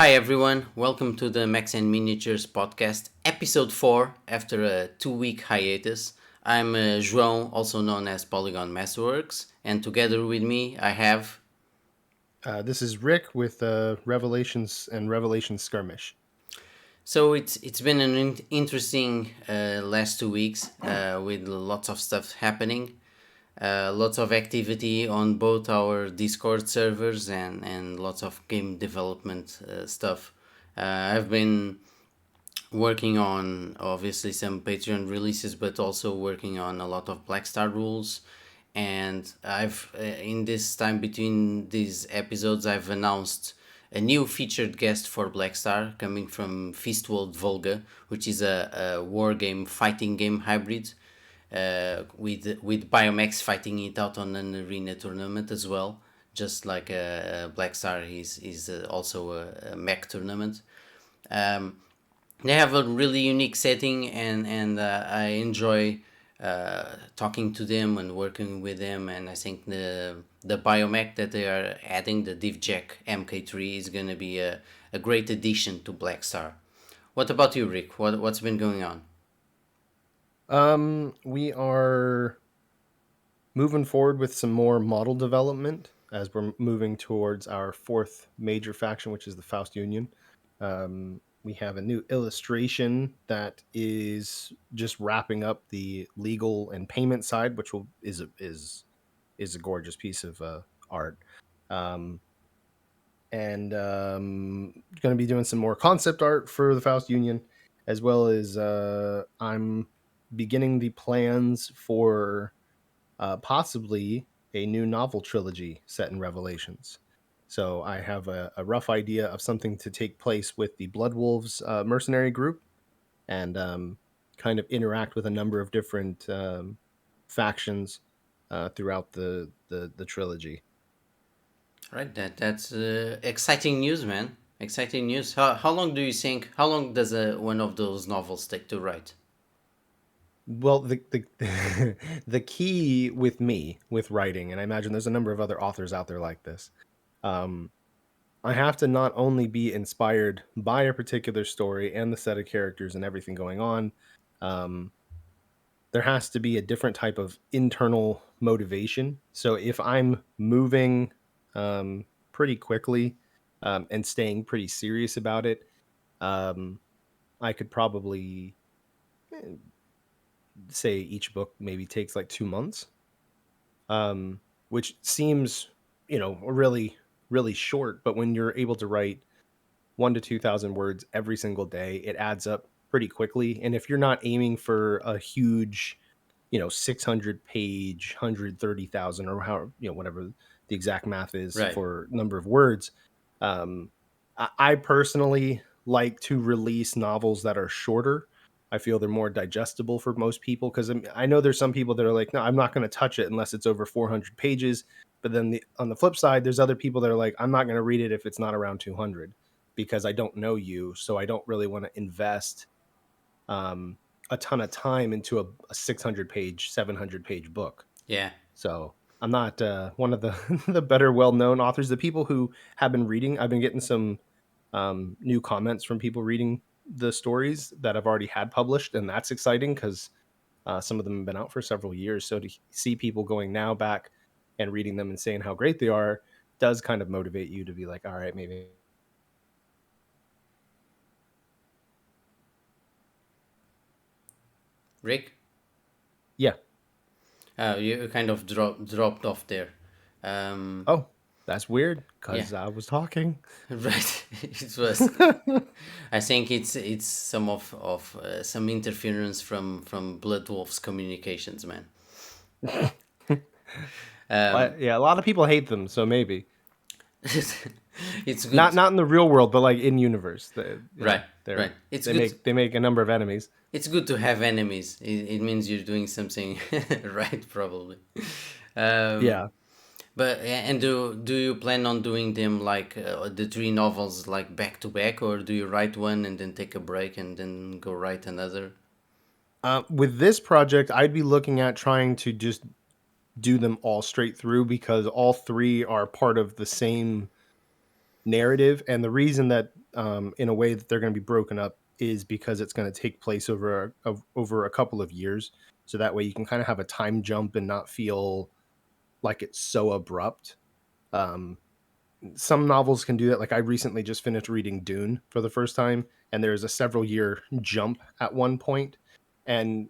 Hi everyone, welcome to the Mechs and Miniatures podcast, episode 4 after a 2-week hiatus. I'm João, also known as Polygon Masterworks, and together with me I have. This is Rick with Revelations and Revelation Skirmish. So it's been an interesting last 2 weeks with lots of stuff happening, lots of activity on both our Discord servers and lots of game development stuff. I've been working on obviously some Patreon releases, but also working on a lot of Black Star rules. And I've in this time between these episodes, I've announced a new featured guest for Black Star coming from Fistworld Volga, which is a war game fighting game hybrid. With WarMechs fighting it out on an arena tournament as well, just like Black Star is also a mech tournament. Um, they have a really unique setting, and I enjoy talking to them and working with them. And I think the biomech that they are adding, the DivJack MK3, is going to be a great addition to Black Star. What about you, Rick? What's been going on? We are moving forward with some more model development as we're moving towards our fourth major faction, which is the Faust Union. We have a new illustration that is just wrapping up the legal and payment side, which is a gorgeous piece of art. Um, and going to be doing some more concept art for the Faust Union, as well as I'm beginning the plans for possibly a new novel trilogy set in Revelations. So I have a rough idea of something to take place with the Blood Wolves mercenary group, and kind of interact with a number of different factions throughout the trilogy. Right, that's exciting news, man. Exciting news. How long do you think? How long does one of those novels take to write? Well, the the key with me with writing, and I imagine there's a number of other authors out there like this. Um, I have to not only be inspired by a particular story and the set of characters and everything going on. Um, there has to be a different type of internal motivation. So if I'm moving pretty quickly and staying pretty serious about it, um, I could probably eh, say each book maybe takes like 2 months, which seems, really short. But when you're able to write 1 to 2,000 words every single day, it adds up pretty quickly. And if you're not aiming for a huge, 600 page, 130,000 or how, whatever the exact math is Right. for number of words, I personally like to release novels that are shorter. I feel they're more digestible for most people because I know there's some people that are like, no, I'm not going to touch it unless it's over 400 pages. But then on the flip side, there's other people that are like, I'm not going to read it if it's not around 200 because I don't know you. So I don't really want to invest um, a ton of time into a 600 page, 700-page book. Yeah. So I'm not one of the the better well known authors. The people who have been reading, I've been getting some new comments from people reading the stories that I've already had published, and that's exciting because some of them have been out for several years. So to see people going now back and reading them and saying how great they are does kind of motivate you to be like, all right, maybe. Rick, Yeah. you kind of dropped off there. Um, Oh, that's weird yeah. because I was talking. Right. It was. I think it's some of some interference from Blood Wolf's communications, man. Um, Yeah, a lot of people hate them, so maybe it's not good. not in the real world, but like in universe, Right. Right. It's they good. make a number of enemies. It's good to have enemies. It means you're doing something right, probably. Um, Yeah. but and do you plan on doing them like the three novels like back to back, or do you write one and then take a break and then go write another? With this project, I'd be looking at trying to just do them all straight through because all three are part of the same. narrative, and the reason that in a way that they're going to be broken up is because it's going to take place over a couple of years, so that way you can kind of have a time jump and not feel like it's so abrupt. Um, some novels can do that. Like I recently just finished reading Dune for the first time, and there's a several year jump at one point, and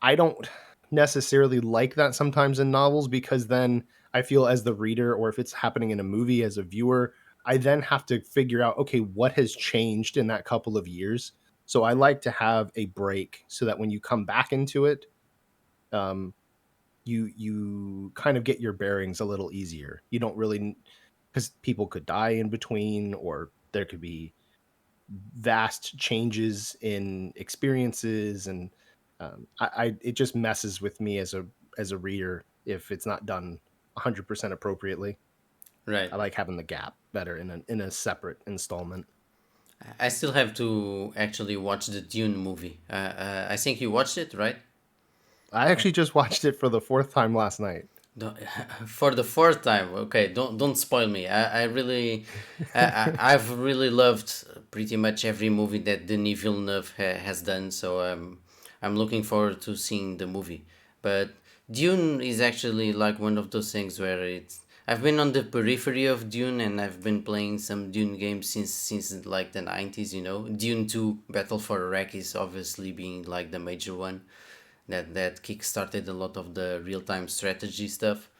I don't necessarily like that sometimes in novels because then I feel as the reader, or if it's happening in a movie as a viewer, I then have to figure out, okay, what has changed in that couple of years. So I like to have a break so that when you come back into it, um, you kind of get your bearings a little easier. You don't really, because people could die in between, or there could be vast changes in experiences, and I it just messes with me as a reader if it's not done 100% appropriately. Right. I like having the gap better in a separate installment. I still have to actually watch the Dune movie. I think you watched it, right? I actually just watched it for the fourth time last night. Don't- For the fourth time. Okay, don't spoil me. I really, I've really loved pretty much every movie that Denis Villeneuve has done. So I'm looking forward to seeing the movie. But Dune is actually like one of those things where it's. I've been on the periphery of Dune, and I've been playing some Dune games since like the 90s. You know, Dune 2 Battle for Arrakis obviously being like the major one that kickstarted a lot of the real time strategy stuff.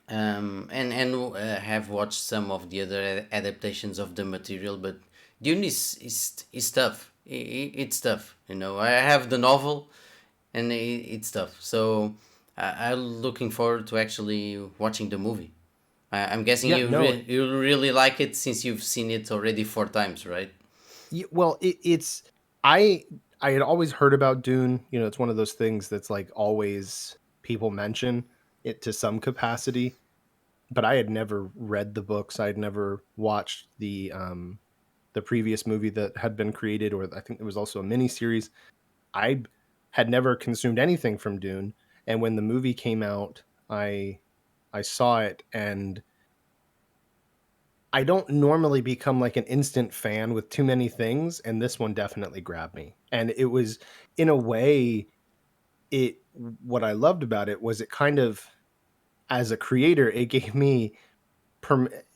And have watched some of the other adaptations of the material, but Dune is tough. It's tough. You know, I have the novel, and it's tough. So I'm looking forward to actually watching the movie. I'm guessing Yeah, no, you really like it since you've seen it already 4 times, right? well, it's I I had always heard about Dune. You know, it's one of those things that's like always people mention it to some capacity, but I had never read the books. I had never watched the previous movie that had been created, or I think there was also a mini series. I had never consumed anything from Dune, and when the movie came out, I saw it, and I don't normally become like an instant fan with too many things, and this one definitely grabbed me. And it was, in a way, it what I loved about it was it kind of, as a creator, it gave me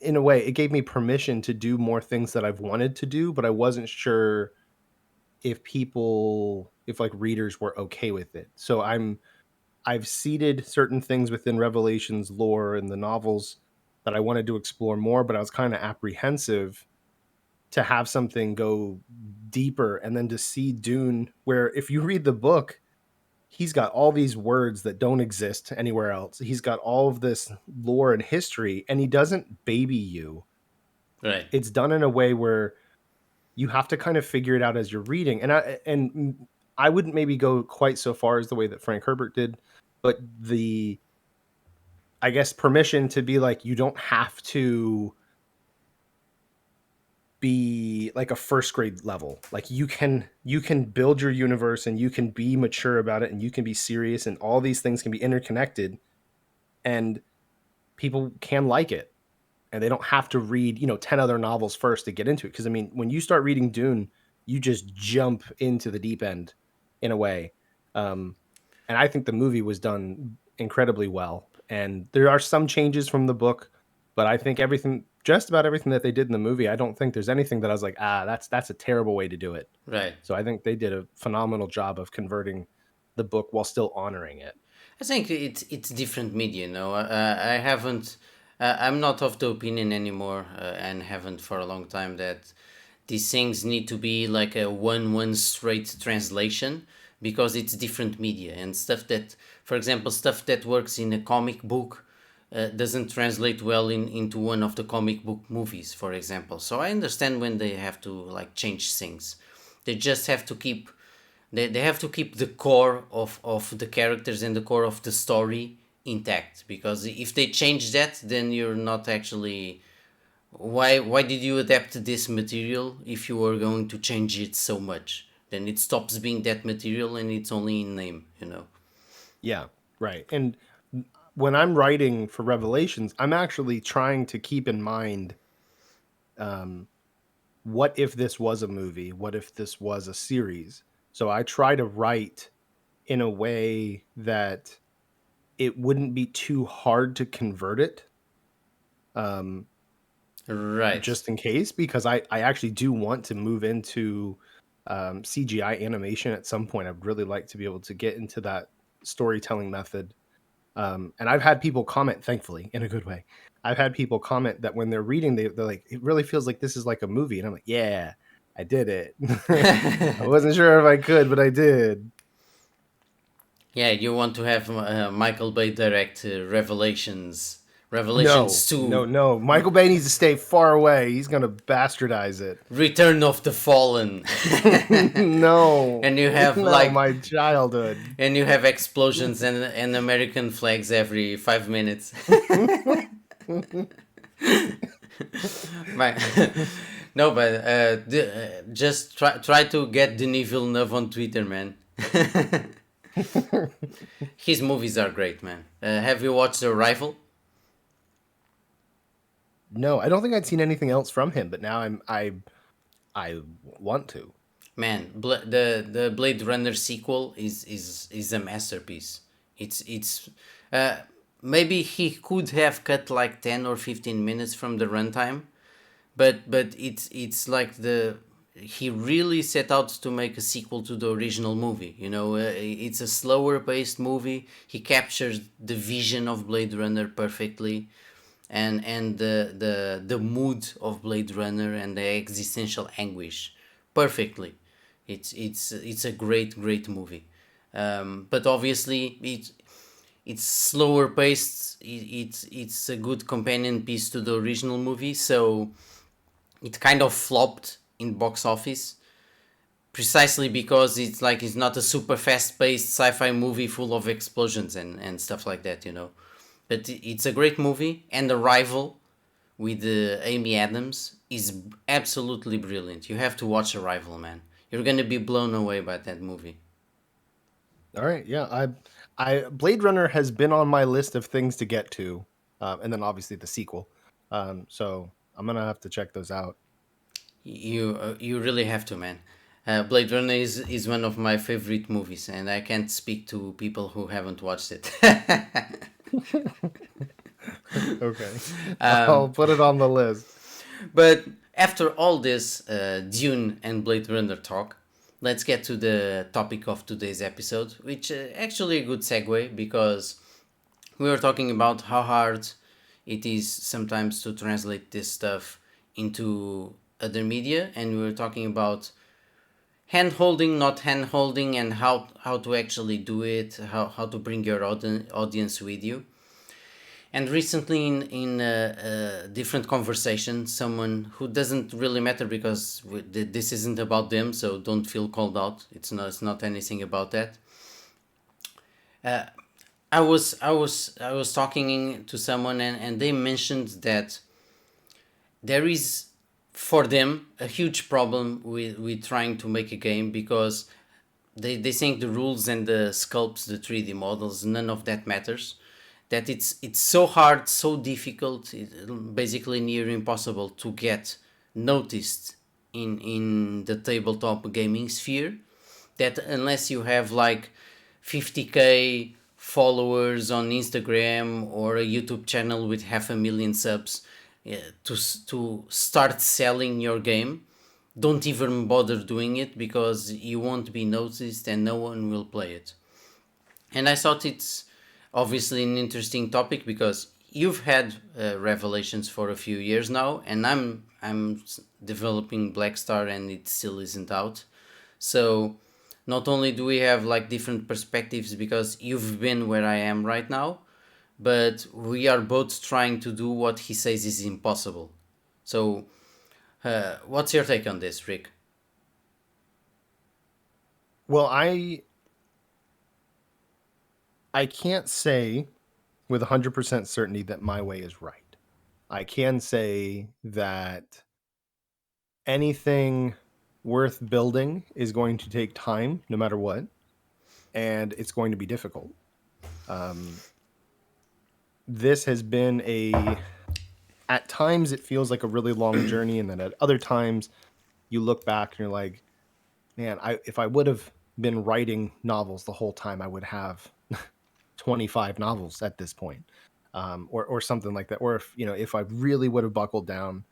in a way, it gave me permission to do more things that I've wanted to do, but I wasn't sure if like readers were okay with it. So I've seeded certain things within Revelations lore and the novels that I wanted to explore more, but I was kind of apprehensive to have something go deeper, and then to see Dune, where if you read the book, he's got all these words that don't exist anywhere else. He's got all of this lore and history, and he doesn't baby you. Right. It's done in a way where you have to kind of figure it out as you're reading. I wouldn't maybe go quite so far as the way that Frank Herbert did, but the I guess permission to be like, you don't have to be like a first grade level. Like you can build your universe, and you can be mature about it, and you can be serious, and all these things can be interconnected, and people can like it, and they don't have to read 10 other novels first to get into it. Because I mean, when you start reading Dune, you just jump into the deep end in a way. um, and I think the movie was done incredibly well, and there are some changes from the book, but I think just about everything that they did in the movie, I don't think there's anything that I was like, that's a terrible way to do it. Right. So I think they did a phenomenal job of converting the book while still honoring it. I think it's different media. No, I haven't. I'm not of the opinion anymore, and haven't for a long time, that these things need to be like a one straight translation, because it's different media and stuff that, for example, stuff that works in a comic book doesn't translate well into one of the comic book movies, for example. So I understand when they have to like change things. They just have to keep they have to keep the core of the characters and the core of the story intact, because if they change that, then you're not actually, why did you adapt this material if you were going to change it so much? Then it stops being that material and it's only in name, you know. Yeah, right. And when I'm writing for Revelations, I'm actually trying to keep in mind what if this was a movie? What if this was a series? So I try to write in a way that it wouldn't be too hard to convert it, Right. just in case, because I actually do want to move into CGI animation at some point. I'd really like to be able to get into that storytelling method. And I've had people comment, thankfully, in a good way. I've had people comment that when they're reading, they're like, it really feels like this is like a movie. And I'm like, yeah, I did it. I wasn't sure if I could, but I did. Yeah, you want to have Michael Bay direct Revelations. No, Revelations no, 2. no. Michael Bay needs to stay far away. He's going to bastardize it. Return of the Fallen. No, And you have no, like, my childhood. and you have explosions and American flags every 5 minutes. My, no, but just try to get Denis Villeneuve on Twitter, man. His movies are great, man. Have you watched The Arrival? No, I don't think I'd seen anything else from him, but now I want to. Man, the Blade Runner sequel is a masterpiece. It's uh, maybe he could have cut like 10 or 15 minutes from the runtime, but it's like the he really set out to make a sequel to the original movie. You know, it's a slower paced movie. He captures the vision of Blade Runner perfectly, and the mood of Blade Runner and the existential anguish perfectly. It's a great movie, but obviously it's slower paced. It's a good companion piece to the original movie, so it kind of flopped in box office precisely because it's not a super fast paced sci-fi movie full of explosions and stuff like that, you know. But it's a great movie, and Arrival with Amy Adams is absolutely brilliant. You have to watch Arrival, man. You're gonna be blown away by that movie. All right, yeah, I Blade Runner has been on my list of things to get to, and then obviously the sequel. So I'm gonna have to check those out. You really have to, man. Blade Runner is one of my favorite movies, and I can't speak to people who haven't watched it. Okay, I'll put it on the list. But after all this Dune and Blade Runner talk, let's get to the topic of today's episode, which actually a good segue because we were talking about how hard it is sometimes to translate this stuff into other media, and we were talking about hand holding, not hand holding, and how to actually do it, how to bring your audience with you. And recently, in a different conversation, someone who doesn't really matter because this isn't about them, so don't feel called out. It's not anything about that. I was talking to someone, and they mentioned that there is for them a huge problem with trying to make a game because they think the rules and the sculpts, the 3D models, none of that matters. That it's so hard, so difficult, basically near impossible to get noticed in the tabletop gaming sphere. That unless you have like 50K followers on Instagram or a YouTube channel with 500,000 subs, to start selling your game, don't even bother doing it because you won't be noticed and no one will play it. And I thought it's obviously an interesting topic because you've had Revelations for a few years now, and I'm developing Black Star and it still isn't out. So not only do we have like different perspectives because you've been where I am right now, but we are both trying to do what he says is impossible. So what's your take on this, Rick? Well, I can't say with 100% certainty that my way is right. I can say that anything worth building is going to take time no matter what, and it's going to be difficult. This has been at times it feels like a really long journey, and then at other times you look back and you're like, man, if I would have been writing novels the whole time, I would have 25 novels at this point, or something like that. Or if I really would have buckled down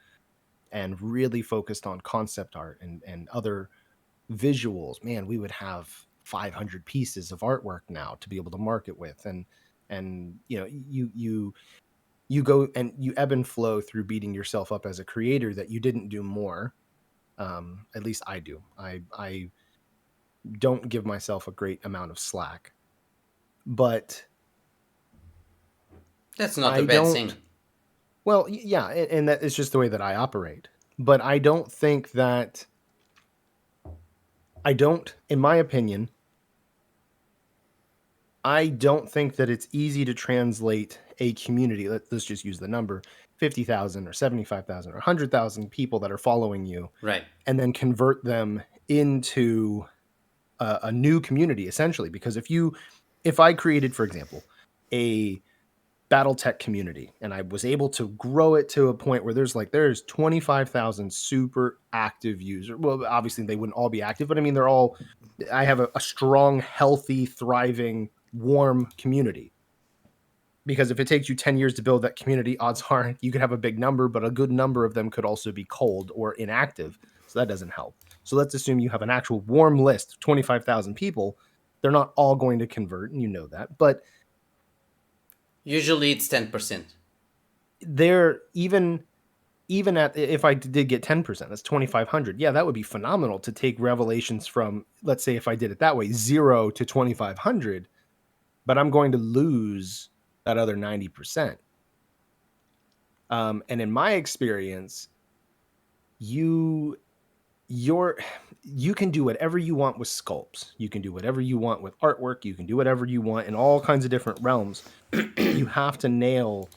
and really focused on concept art and other visuals, man, we would have 500 pieces of artwork now to be able to market with. And you go and you ebb and flow through beating yourself up as a creator that you didn't do more. At least I do. I don't give myself a great amount of slack, but That's not a I bad thing. don't. Well, yeah, and that is just the way that I operate. But I don't think that in my opinion, I don't think that it's easy to translate a community. Let's just use the number 50,000 or 75,000 or 100,000 people that are following you, Right. and then convert them into a new community, essentially. Because if I created, for example, a BattleTech community and I was able to grow it to a point where there's 25,000 super active users. Well, obviously they wouldn't all be active, but I mean, I have a strong, healthy, thriving, warm community. Because if it takes you 10 years to build that community, odds are you could have a big number, but a good number of them could also be cold or inactive. So that doesn't help. So let's assume you have an actual warm list of 25,000 people. They're not all going to convert, and you know that. But Usually it's 10%. they're even at, if I did get 10%, that's 2,500. Yeah, that would be phenomenal to take Revelations from, let's say if I did it that way, 0 to 2,500, but I'm going to lose that other 90%. And in my experience, you can do whatever you want with sculpts. You can do whatever you want with artwork. You can do whatever you want in all kinds of different realms. You have to nail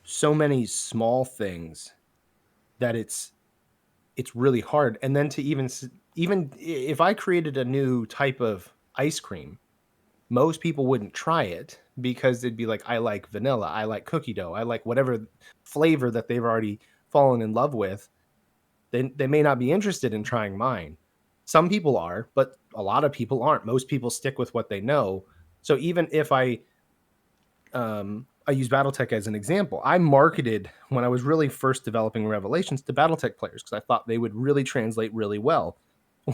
so many small things that it's really hard. And then to even if I created a new type of ice cream, most people wouldn't try it because they'd be like, I like vanilla, I like cookie dough, I like whatever flavor that they've already fallen in love with. They may not be interested in trying mine. Some people are, but a lot of people aren't. Most people stick with what they know. So even if I use BattleTech as an example, I marketed when I was really first developing Revelations to BattleTech players because I thought they would really translate really well.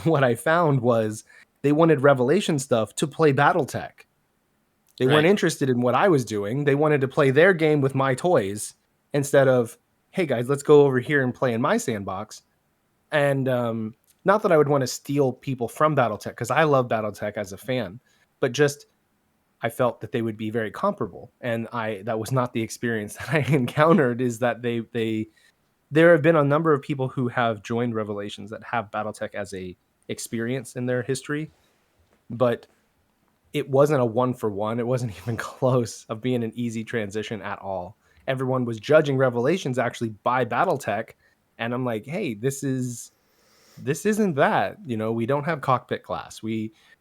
What I found was they wanted Revelation stuff to play BattleTech. They weren't interested in what I was doing. They wanted to play their game with my toys instead of, hey guys, let's go over here and play in my sandbox. And not that I would want to steal people from BattleTech, because I love BattleTech as a fan, but just I felt that they would be very comparable. And that was not the experience that I encountered. Is that there have been a number of people who have joined Revelations that have BattleTech as a experience in their history, but it wasn't a 1-for-1. It wasn't even close of being an easy transition at all. Everyone was judging Revelations actually by BattleTech, and I'm like, hey, this isn't that. We don't have cockpit class.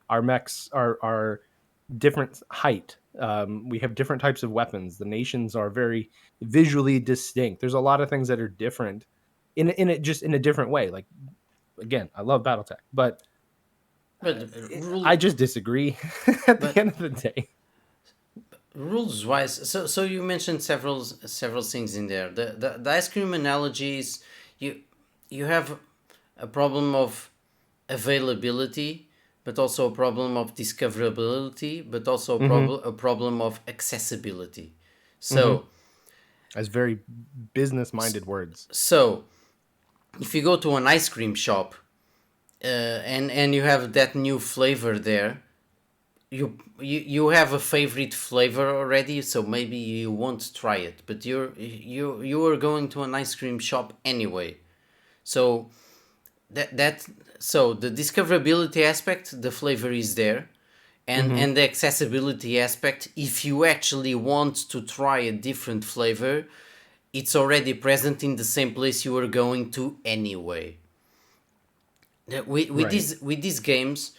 Our mechs are different height. We have different types of weapons. The nations are very visually distinct. There's a lot of things that are different in it, just in a different way. Like, again, I love BattleTech, but I just disagree at the end of the day. Rules wise, so you mentioned several things in there. The ice cream analogies, you have a problem of availability, but also a problem of discoverability, but also a problem of accessibility. So As very business-minded words. so if you go to an ice cream shop and you have that new flavor there, you have a favorite flavor already, so maybe you won't try it, but you are going to an ice cream shop anyway. So so the discoverability aspect, the flavor is there, and the accessibility aspect, if you actually want to try a different flavor, it's already present in the same place you are going to anyway. With Right. these games,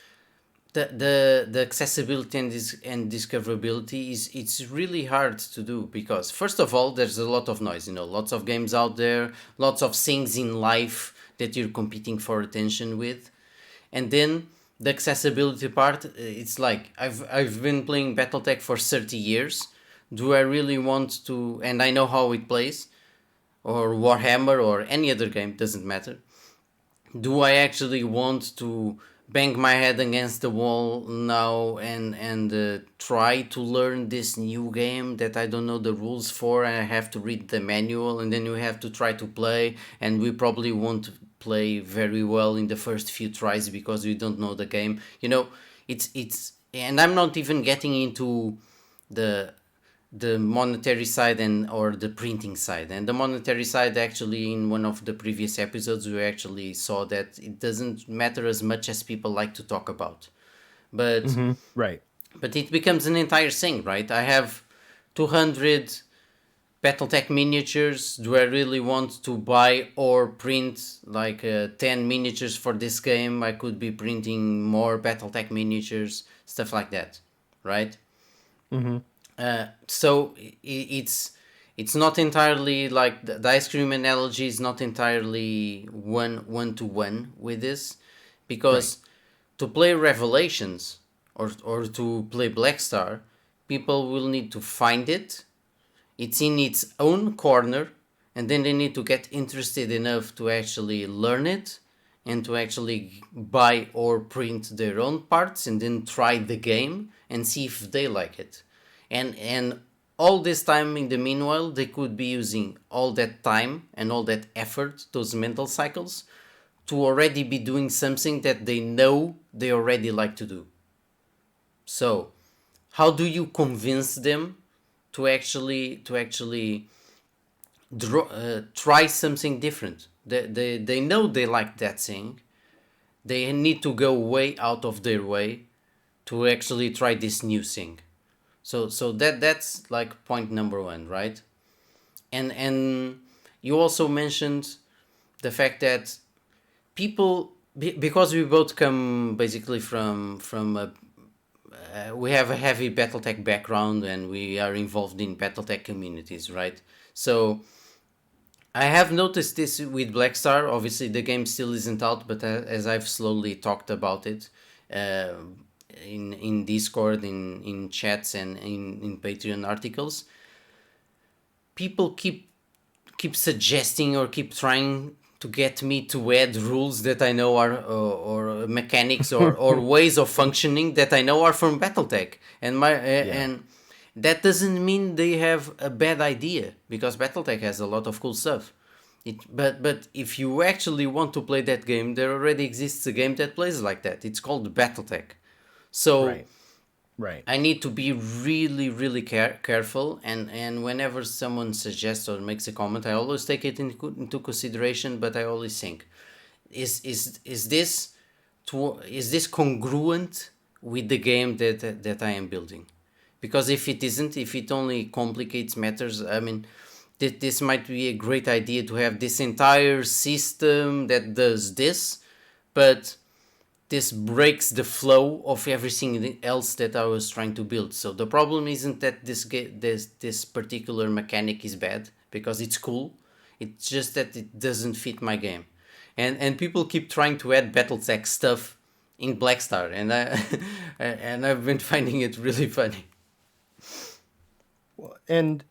the accessibility and discoverability is it's really hard to do, because first of all there's a lot of noise, lots of games out there, lots of things in life that you're competing for attention with. And then the accessibility part, it's like I've been playing Battletech for 30 years. Do I really want to, and I know how it plays, or Warhammer or any other game, doesn't matter. Do I actually want to bang my head against the wall now and try to learn this new game that I don't know the rules for, and I have to read the manual, and then you have to try to play, and we probably won't play very well in the first few tries because we don't know the game. It's and I'm not even getting into the monetary side and or the printing side. And the monetary side, actually, in one of the previous episodes we actually saw that it doesn't matter as much as people like to talk about, but Right. but it becomes an entire thing, right? I have 200 Battletech miniatures. Do I really want to buy or print like 10 miniatures for this game? I could be printing more Battletech miniatures, stuff like that, right? So it's not entirely like the ice cream analogy is not entirely one to one with this, because to play Revelations or to play Black Star, people will need to find it. It's in its own corner, and then they need to get interested enough to actually learn it and to actually buy or print their own parts and then try the game and see if they like it. And all this time in the meanwhile, they could be using all that time and all that effort, those mental cycles, to already be doing something that they know they already like to do. So how do you convince them to actually try something different? They know they like that thing. They need to go way out of their way to actually try this new thing. So that's like point number one, right? And you also mentioned the fact that people, because we both come basically from a we have a heavy Battletech background and we are involved in Battletech communities, right? So I have noticed this with Black Star. Obviously, the game still isn't out, but as I've slowly talked about it uh, in Discord, in chats, and in Patreon articles, people keep suggesting or keep trying to get me to add rules that I know are or mechanics or ways of functioning that I know are from BattleTech, and and that doesn't mean they have a bad idea, because BattleTech has a lot of cool stuff. But if you actually want to play that game, there already exists a game that plays like that. It's called BattleTech. So Right. I need to be really, really careful, and whenever someone suggests or makes a comment, I always take it into consideration. But I always think, is this congruent with the game that I am building? Because if it isn't, if it only complicates matters, I mean, this might be a great idea to have this entire system that does this, but this breaks the flow of everything else that I was trying to build. So the problem isn't that this particular mechanic is bad, because it's cool. It's just that it doesn't fit my game, and people keep trying to add BattleTech stuff in Black Star, and I and I've been finding it really funny. Well, and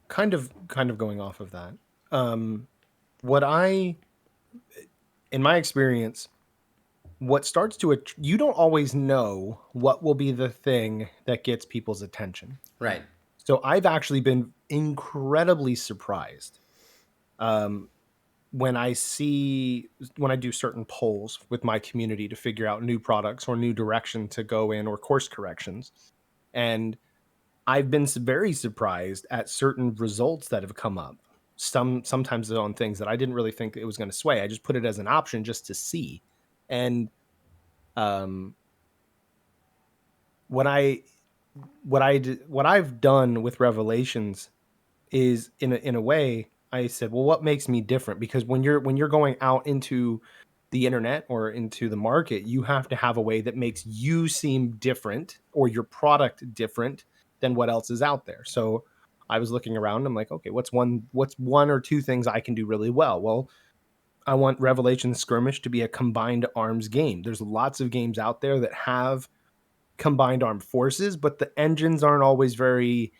kind of going off of that, what I, in my experience, what starts to you don't always know what will be the thing that gets people's attention. Right. So I've actually been incredibly surprised when I do certain polls with my community to figure out new products or new direction to go in or course corrections. And I've been very surprised at certain results that have come up. Sometimes on things that I didn't really think it was going to sway. I just put it as an option just to see. And um, what I've done with Revelations is in a way I said, well, what makes me different? Because when you're going out into the internet or into the market, you have to have a way that makes you seem different or your product different than what else is out there. So I was looking around. I'm like, okay, what's one or two things I can do really well? Well, I want Revelation Skirmish to be a combined arms game. There's lots of games out there that have combined armed forces, but the engines aren't always very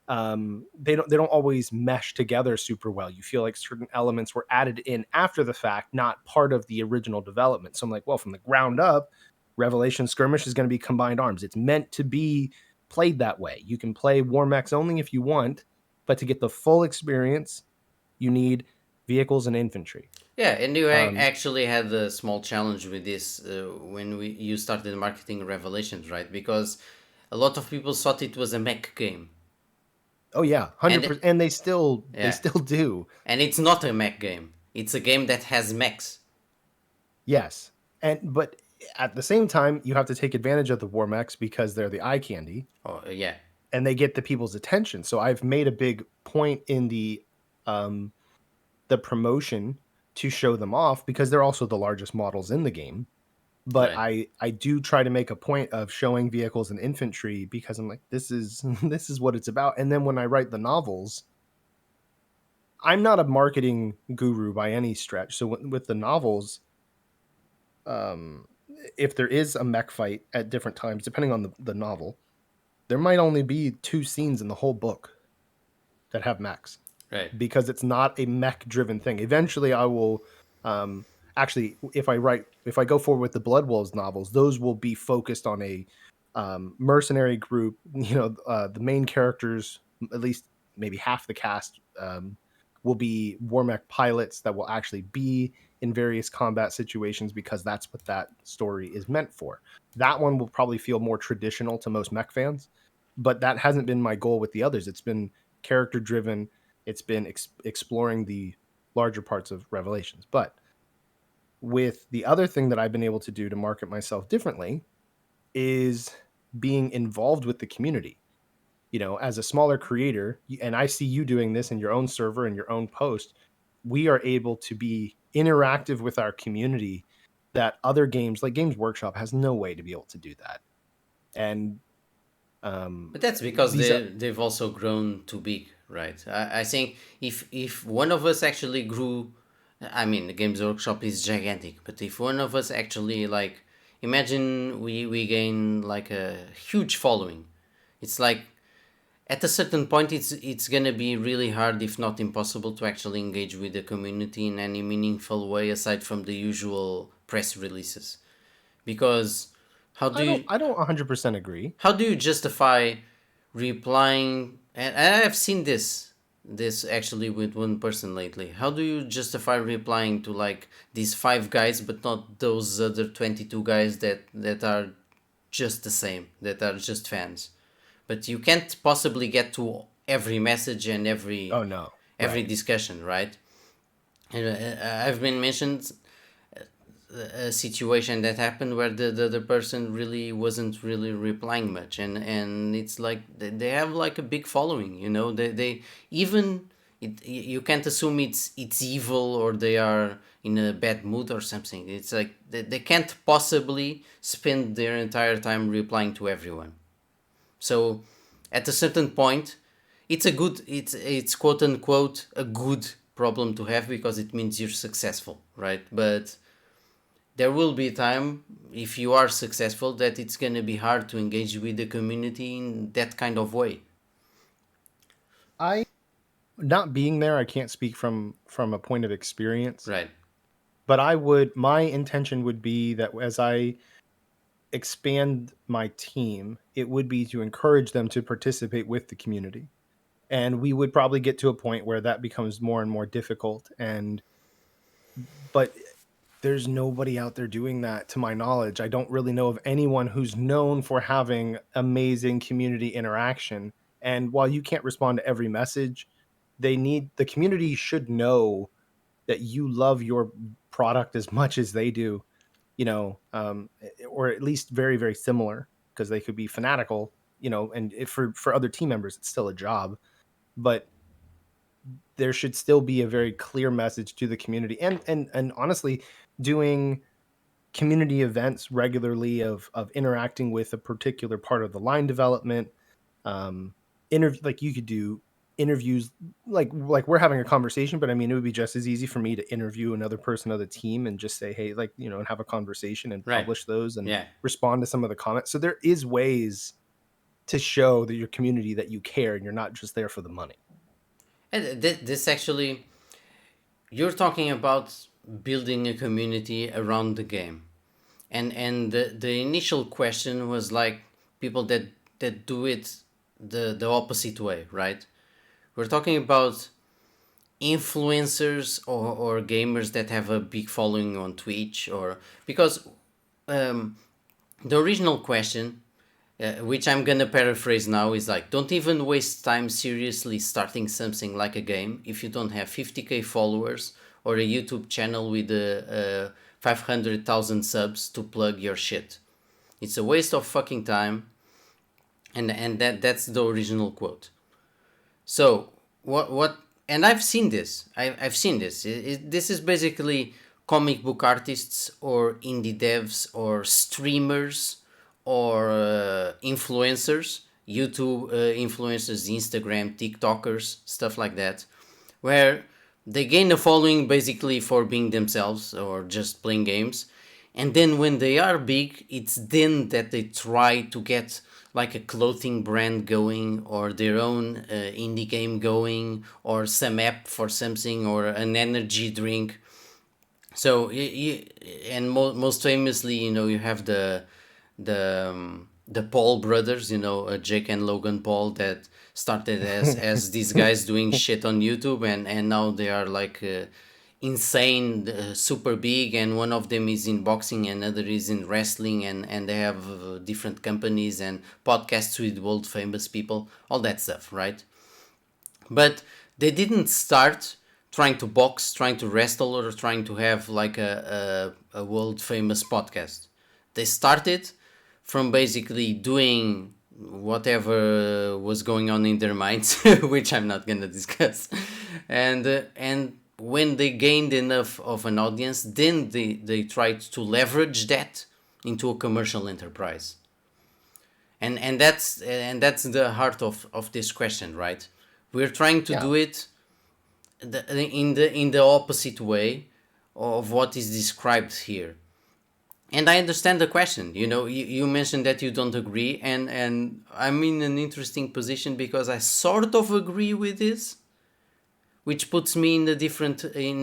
they don't always mesh together super well. You feel like certain elements were added in after the fact, not part of the original development. So I'm like, well, from the ground up, Revelation Skirmish is going to be combined arms. It's meant to be played that way. You can play WarMechs only if you want, but to get the full experience, you need vehicles and infantry. Yeah, and you Um, actually had a small challenge with this when you started marketing Revelations, right? Because a lot of people thought it was a mech game, oh yeah, and 100%, and they yeah, still do. and it's not a mech game. It's a game that has mechs. Yes. But at the same time, you have to take advantage of the WarMechs because they're the eye candy Oh, yeah, and they get the people's attention. So I've made a big point in um the promotion to show them off because they're also the largest models in the game. But right. I do try to make a point of showing vehicles and infantry because I'm like, this is this is what it's about. And then when I write the novels, I'm not a marketing guru by any stretch. So with the novels, um, if there is a mech fight at different times, depending on the novel, there might only be two scenes in the whole book that have mechs Right. because it's not a mech driven thing. Eventually, I will um, actually, if I go forward with the Blood Wolves novels, those will be focused on a mercenary group. The main characters, at least maybe half the cast, will be Warmech pilots that will actually be in various combat situations because that's what that story is meant for. That one will probably feel more traditional to most mech fans, but that hasn't been my goal with the others. It's been character driven. It's been exploring the larger parts of Revelations. But with the other thing that I've been able to do to market myself differently is being involved with the community. As a smaller creator, and I see you doing this in your own server and your own post, we are able to be interactive with our community that other games like Games Workshop has no way to be able to do that. And But that's because these they've also grown too big, right? I think if one of us actually grew, I mean, the Games Workshop is gigantic, but if one of us actually like, imagine we gain like a huge following, it's like at a certain point it's gonna be really hard, if not impossible, to actually engage with the community in any meaningful way aside from the usual press releases, because how do you I don't 100% agree. how do you justify replying, and I've seen this actually with one person lately, how do you justify replying to like these five guys but not those other 22 guys that are just the same, that are just fans, but you can't possibly get to every message and Oh no. every Right. discussion, right? And I've been mentioned a situation that happened where the person really wasn't really replying much, and it's like they have like a big following, they even you can't assume it's evil or they are in a bad mood or something. It's like they can't possibly spend their entire time replying to everyone. So at a certain point, it's quote unquote a good problem to have because it means you're successful, right? But there will be a time, if you are successful, that it's going to be hard to engage with the community in that kind of way. I not being there, I can't speak from a point of experience, Right. but my intention would be that as I expand my team, it would be to encourage them to participate with the community. And we would probably get to a point where that becomes more and more difficult, but there's nobody out there doing that to my knowledge. I don't really know of anyone who's known for having amazing community interaction. And while you can't respond to every message, the community should know that you love your product as much as they do, or at least very, very similar, because they could be fanatical, and if for other team members, it's still a job. But there should still be a very clear message to the community, and honestly, doing community events regularly of interacting with a particular part of the line development. Interview, like you could do interviews, like we're having a conversation, but I mean, it would be just as easy for me to interview another person of the team and just say, hey, like, and have a conversation and Right. publish those and Yeah. respond to some of the comments. So there is ways to show that your community, that you care and you're not just there for the money. And this actually, you're talking about building a community around the game, and the initial question was like people that do it the opposite way, right? We're talking about influencers or gamers that have a big following on Twitch, or because um, the original question, which I'm gonna paraphrase now, is like, don't even waste time seriously starting something like a game if you don't have 50k followers or a YouTube channel with 500,000 subs to plug your shit. It's a waste of fucking time, and that's the original quote. So what? And I've seen this. I've seen this. This is basically comic book artists or indie devs or streamers or influencers, YouTube influencers, Instagram, TikTokers, stuff like that, where they gain a following basically for being themselves or just playing games. And then when they are big, it's then that they try to get like a clothing brand going or their own indie game going or some app for something or an energy drink. So and most famously, you have the Paul brothers, Jake and Logan Paul, that started as these guys doing shit on YouTube, and now they are like insane, super big, and one of them is in boxing, and another is in wrestling, and they have different companies and podcasts with world famous people, all that stuff, right? But they didn't start trying to box, trying to wrestle, or trying to have like a world famous podcast. They started from basically doing whatever was going on in their minds, which I'm not gonna discuss. And when they gained enough of an audience, then they tried to leverage that into a commercial enterprise. And that's the heart of this question, right? We're trying to Yeah. do it in the opposite way of what is described here. And I understand the question. You mentioned that you don't agree, and I'm in an interesting position because I sort of agree with this, which puts me in a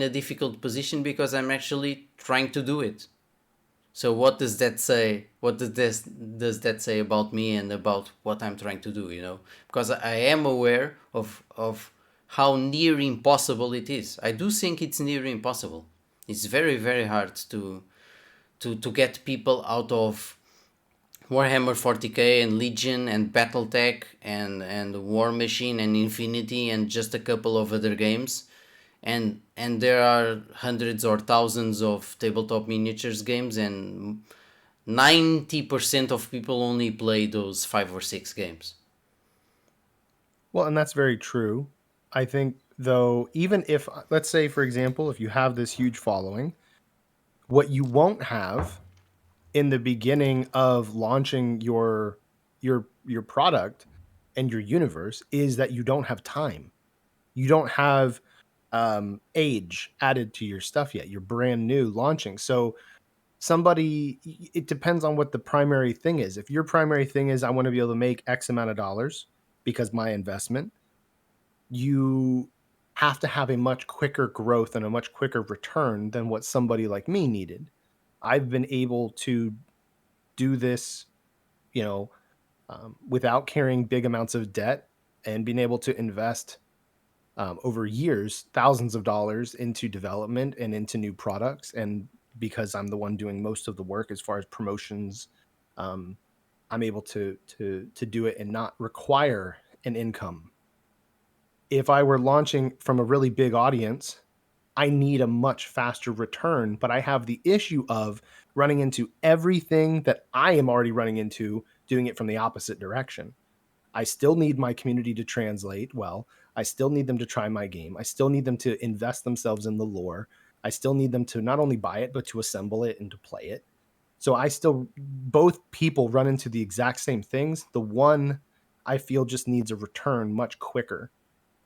difficult position because I'm actually trying to do it. So what does that say? What does that say about me and about what I'm trying to do? Because I am aware of how near impossible it is. I do think it's near impossible. It's very, very hard to get people out of Warhammer 40k and Legion and BattleTech and War Machine and Infinity and just a couple of other games, and there are hundreds or thousands of tabletop miniatures games, and 90% of people only play those 5 or 6 games. Well, and that's very true. I think, though, even if, let's say, for example, if you have this huge following, what you won't have in the beginning of launching your product and your universe is that you don't have time. You don't have age added to your stuff yet. You're brand new launching. So it depends on what the primary thing is. If your primary thing is I want to be able to make X amount of dollars because my investment, you have to have a much quicker growth and a much quicker return than what somebody like me needed. I've been able to do this, without carrying big amounts of debt and being able to invest over years thousands of dollars into development and into new products. And because I'm the one doing most of the work as far as promotions, um, I'm able to do it and not require an income. If I were launching from a really big audience, I need a much faster return, but I have the issue of running into everything that I am already running into, doing it from the opposite direction. I still need my community to translate well. I still need them to try my game. I still need them to invest themselves in the lore. I still need them to not only buy it, but to assemble it and to play it. So both people run into the exact same things. The one I feel just needs a return much quicker.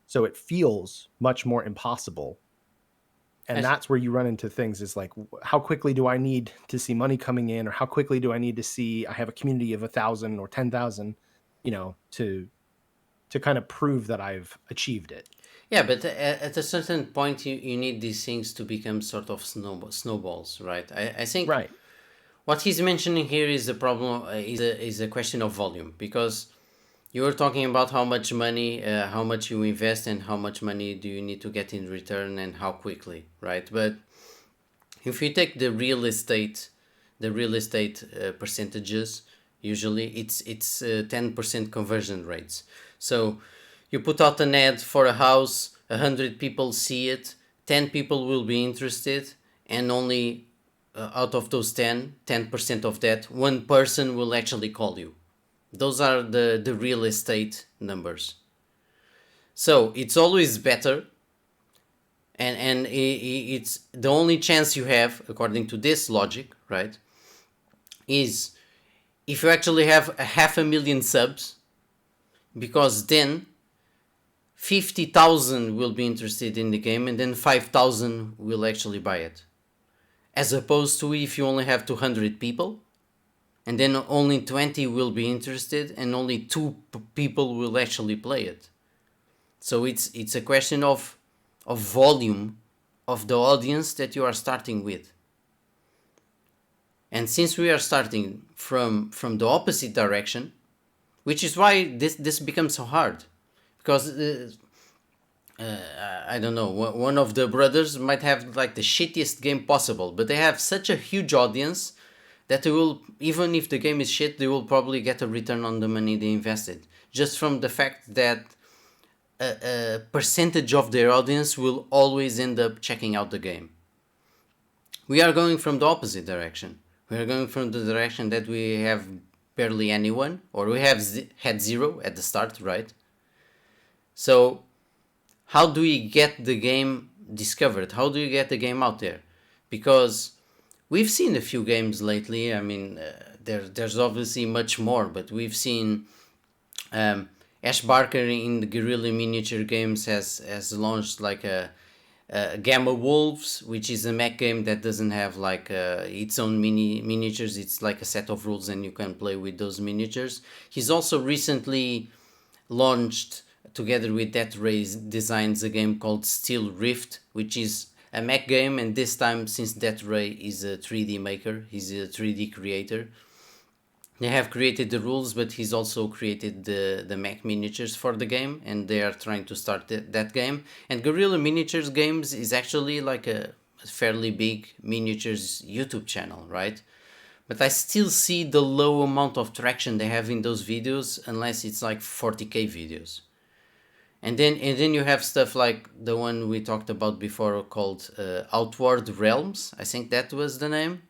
So it feels much more impossible. And that's where you run into things is like, how quickly do I need to see money coming in, or how quickly do I need to see I have a community of 1,000 or 10,000, to kind of prove that I've achieved it. Yeah, but at a certain point, you need these things to become sort of snowballs, right? I think Right. what he's mentioning here is the problem, is a question of volume, because you were talking about how much money, how much you invest, and how much money do you need to get in return, and how quickly, right? But if you take the real estate percentages, usually it's 10% conversion rates. So you put out an ad for a house, 100 people see it, 10 people will be interested, and only out of those 10% of that, one person will actually call you. Those are the real estate numbers. So it's always better, and it's the only chance you have, according to this logic, right, is if you actually have 500,000 subs, because then 50,000 will be interested in the game, and then 5,000 will actually buy it. As opposed to if you only have 200 people, and then only 20 will be interested, and only 2 people will actually play it. So it's a question of volume of the audience that you are starting with. And since we are starting from the opposite direction, which is why this becomes so hard, because I don't know, one of the brothers might have like the shittiest game possible, but they have such a huge audience that they will, even if the game is shit, they will probably get a return on the money they invested, just from the fact that a percentage of their audience will always end up checking out the game. We are going from the opposite direction. We are going from the direction that we have barely anyone, or we have had zero at the start, right? So how do we get the game discovered? How do you get the game out there? Because we've seen a few games lately. I mean, there's obviously much more, but we've seen Ash Barker in the Guerrilla Miniature Games has launched like a Gamma Wolves, which is a mech game that doesn't have like its own miniatures. It's like a set of rules and you can play with those miniatures. He's also recently launched, together with Death Rays Designs, a game called Steel Rift, which is a mech game, and this time, since Death Ray is a 3D maker, he's a 3D creator, they have created the rules, but he's also created the mech miniatures for the game, and they are trying to start that game. And Guerrilla Miniatures Games is actually like a fairly big miniatures YouTube channel, right? But I still see the low amount of traction they have in those videos, unless it's like 40k videos. And then you have stuff like the one we talked about before called Outward Realms. I think that was the name.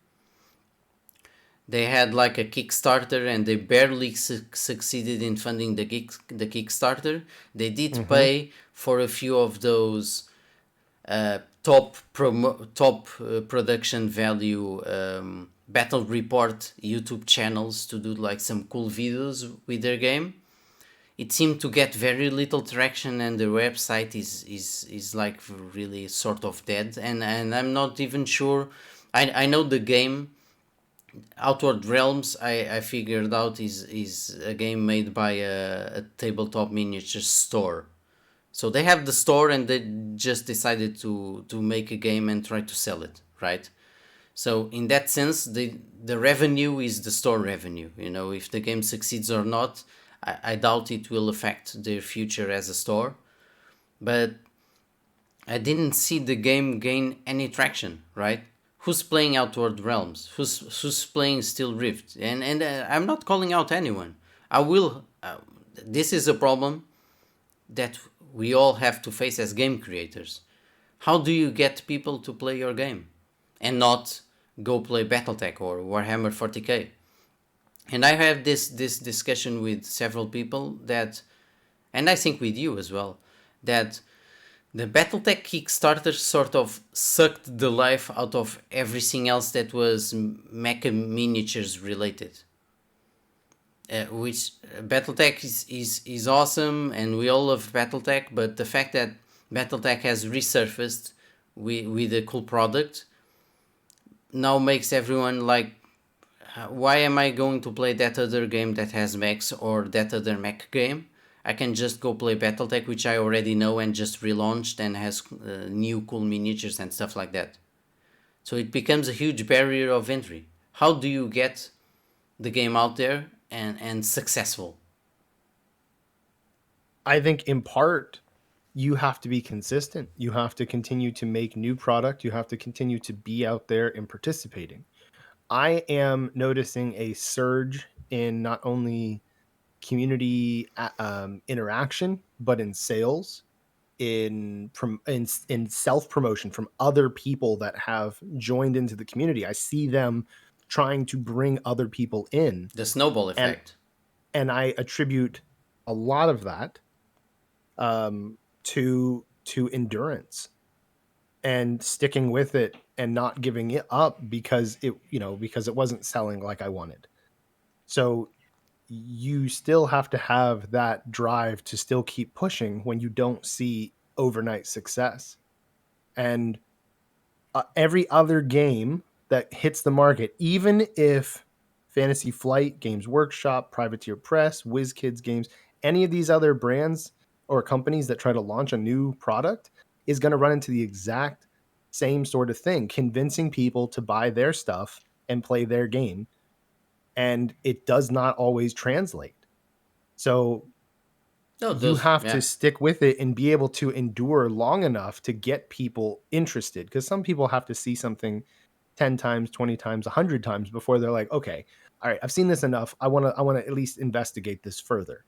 They had like a Kickstarter and they barely succeeded in funding the Kickstarter. They did pay for a few of those top production value battle report YouTube channels to do like some cool videos with their game. It seemed to get very little traction, and their website is like really sort of dead. And I'm not even sure. I know the game Outward Realms, I figured out is a game made by a Tabletop Miniatures store. So they have the store and they just decided to make a game and try to sell it, right? So in that sense, the revenue is the store revenue. You know, if the game succeeds or not, I doubt it will affect their future as a store. But I didn't see the game gain any traction, right? Who's playing Outward Realms? Who's playing Steel Rift? And I'm not calling out anyone. I will. This is a problem that we all have to face as game creators. How do you get people to play your game and not go play BattleTech or Warhammer 40k? And I have this discussion with several people that, and I think with you as well, that the BattleTech Kickstarter sort of sucked the life out of everything else that was Mecha Miniatures related. Which BattleTech is awesome, and we all love BattleTech, but the fact that BattleTech has resurfaced with a cool product now makes everyone like, why am I going to play that other game that has mechs or that other mech game? I can just go play BattleTech, which I already know and just relaunched and has new cool miniatures and stuff like that. So it becomes a huge barrier of entry. How do you get the game out there and successful? I think in part you have to be consistent. You have to continue to make new product. You have to continue to be out there and participating. I am noticing a surge in not only community interaction, but in sales, in self promotion from other people that have joined into the community. I see them trying to bring other people in, The snowball and effect. I attribute a lot of that to endurance and sticking with it and not giving it up because it wasn't selling like I wanted. So you still have to have that drive to still keep pushing when you don't see overnight success. And every other game that hits the market, even if Fantasy Flight, Games Workshop, Privateer Press, WizKids Games, any of these other brands or companies that try to launch a new product, is going to run into the exact same sort of thing, convincing people to buy their stuff and play their game. And it does not always translate. So No, you those, have to yeah. stick with it and be able to endure long enough to get people interested, because some people have to see something 10 times, 20 times, 100 times before they're like, okay, all right, I've seen this enough. I want to at least investigate this further.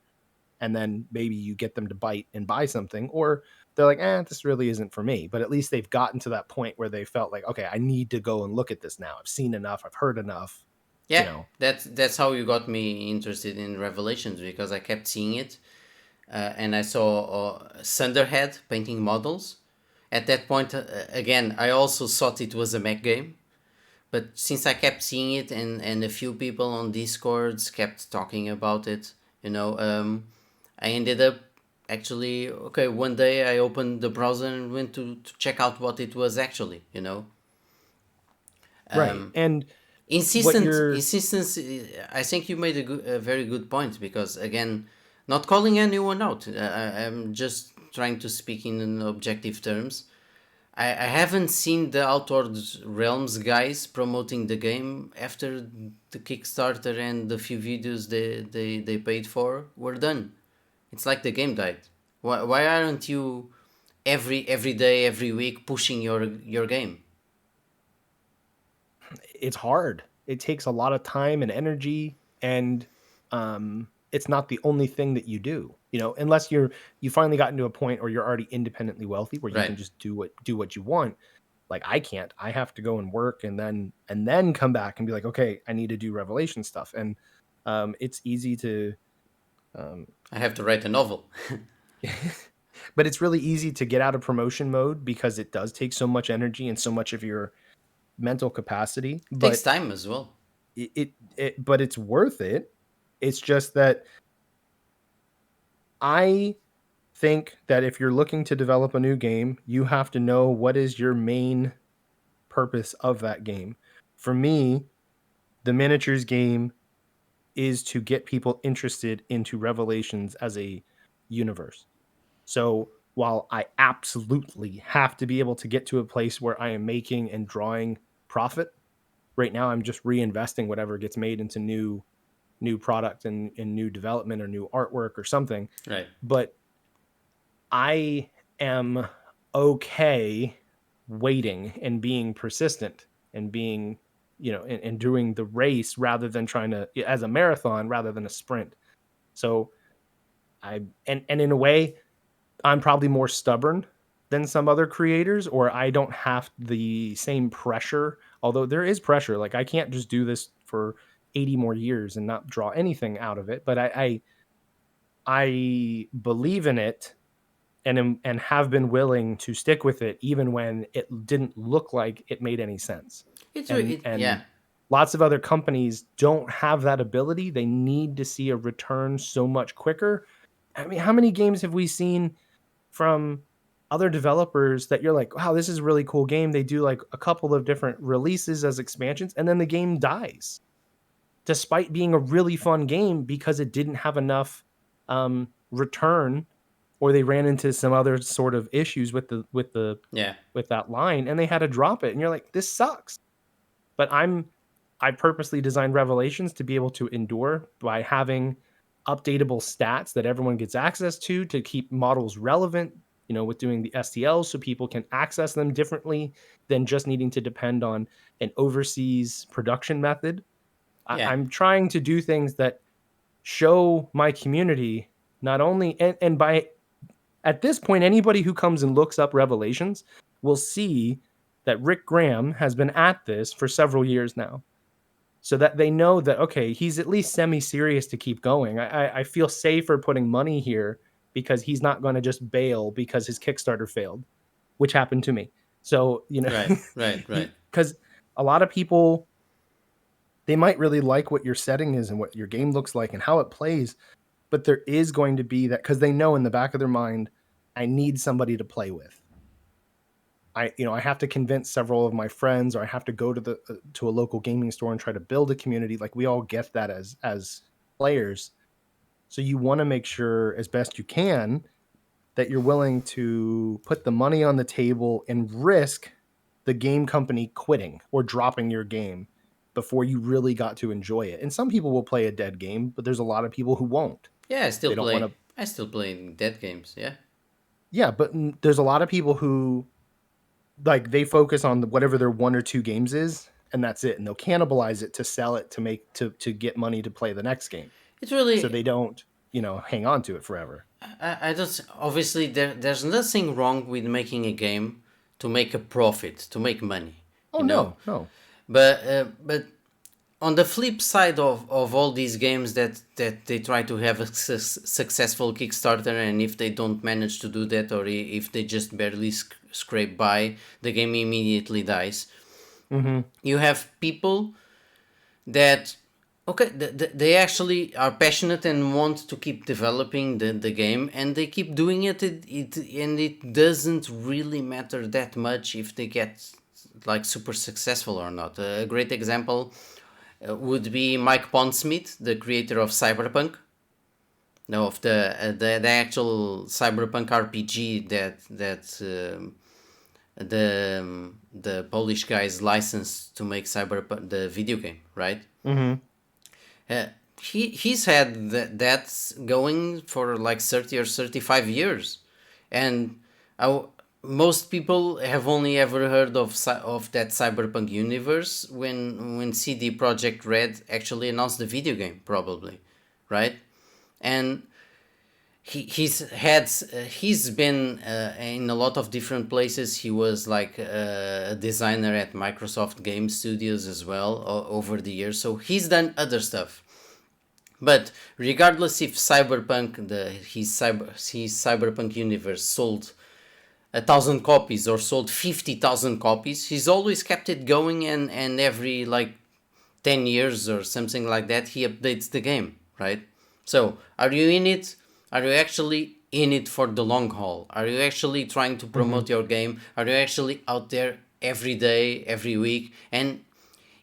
And then maybe you get them to bite and buy something, or they're like, this really isn't for me. But at least they've gotten to that point where they felt like, okay, I need to go and look at this now. I've seen enough. I've heard enough, you Yeah, know. that's how you got me interested in Revelations, because I kept seeing it, and I saw Sunderhead painting models. At that point, again, I also thought it was a mech game, but since I kept seeing it and a few people on Discords kept talking about it, I ended up actually, okay, one day I opened the browser and went to check out what it was actually, Right. And what you're insistence. I think you made a very good point, because again, not calling anyone out, I'm just trying to speak in objective terms. I haven't seen the Outward Realms guys promoting the game after the Kickstarter and the few videos they paid for were done. It's like the game died. Why aren't you every day, every week pushing your game? it's hard. It takes a lot of time and energy, and it's not the only thing that you do. Unless you finally gotten to a point where you're already independently wealthy, where you Right. can just do what you want. Like I can't. I have to go and work, and then come back and be like, okay, I need to do Revelation stuff. And it's easy to, um, I have to write a novel. but it's really easy to get out of promotion mode because it does take so much energy and so much of your mental capacity. Takes But time as well. but it's worth it. It's just that I think that if you're looking to develop a new game, you have to know what is your main purpose of that game. For me, the miniatures game is to get people interested into Revelations as a universe. So while I absolutely have to be able to get to a place where I am making and drawing profit, right now I'm just reinvesting whatever gets made into new product and new development or new artwork or something. Right. But I am okay waiting and being persistent and being, and doing the race rather than trying to, as a marathon rather than a sprint. So and in a way, I'm probably more stubborn than some other creators, or I don't have the same pressure. Although there is pressure, like I can't just do this for 80 more years and not draw anything out of it. But I believe in it, and have been willing to stick with it even when it didn't look like it made any sense. And Yeah, lots of other companies don't have that ability. They need to see a return so much quicker. I mean, how many games have we seen from other developers that you're like, wow, this is a really cool game. They do like a couple of different releases as expansions, and then the game dies despite being a really fun game because it didn't have enough return, or they ran into some other sort of issues yeah, with that line and they had to drop it. And you're like, this sucks. But I purposely designed Revelations to be able to endure by having updatable stats that everyone gets access to keep models relevant, with doing the STLs so people can access them differently than just needing to depend on an overseas production method. yeah, I'm trying to do things that show my community not only, and by at this point, anybody who comes and looks up Revelations will see that Rick Graham has been at this for several years now, so that they know that, okay, he's at least semi-serious to keep going. I feel safer putting money here because he's not going to just bail because his Kickstarter failed, which happened to me. So, right, right, right. because a lot of people, they might really like what your setting is and what your game looks like and how it plays, but there is going to be that, because they know in the back of their mind, I need somebody to play with. I have to convince several of my friends, or I have to go to a local gaming store and try to build a community. Like, we all get that as players. So you want to make sure as best you can that you're willing to put the money on the table and risk the game company quitting or dropping your game before you really got to enjoy it. And some people will play a dead game, but there's a lot of people who won't. Yeah, They don't want to. I still play dead games. Yeah, Yeah, but there's a lot of people who, like, they focus on whatever their one or two games is, and that's it, and they'll cannibalize it to sell it to make to get money to play the next game. it's So really. they don't, hang on to it forever. I don't. Obviously, there's nothing wrong with making a game to make a profit, to make money. Oh You know, no, no. but on the flip side of all these games that they try to have a successful Kickstarter, and if they don't manage to do that, or if they just barely scrape by, the game immediately dies. Mm-hmm. You have people that, okay, they actually are passionate and want to keep developing the game, and they keep doing and it doesn't really matter that much if they get like super successful or not. A great example would be Mike Pondsmith, the creator of Cyberpunk. No, of the actual Cyberpunk RPG the Polish guys licensed to make Cyberpunk, the video game, right? Mm-hmm. Uh, he's had that going for like 30 or 35 years, and I, most people have only ever heard of that Cyberpunk universe when CD Projekt Red actually announced the video game, probably, right? And he's been in a lot of different places. He was like a designer at Microsoft Game Studios as well over the years, so he's done other stuff. But regardless if his Cyberpunk universe sold 1,000 copies or sold 50,000 copies, he's always kept it going, and every like 10 years or something like that, he updates the game, right? So, are you in it? Are you actually in it for the long haul? Are you actually trying to Mm-hmm. promote your game? Are you actually out there every day, every week? And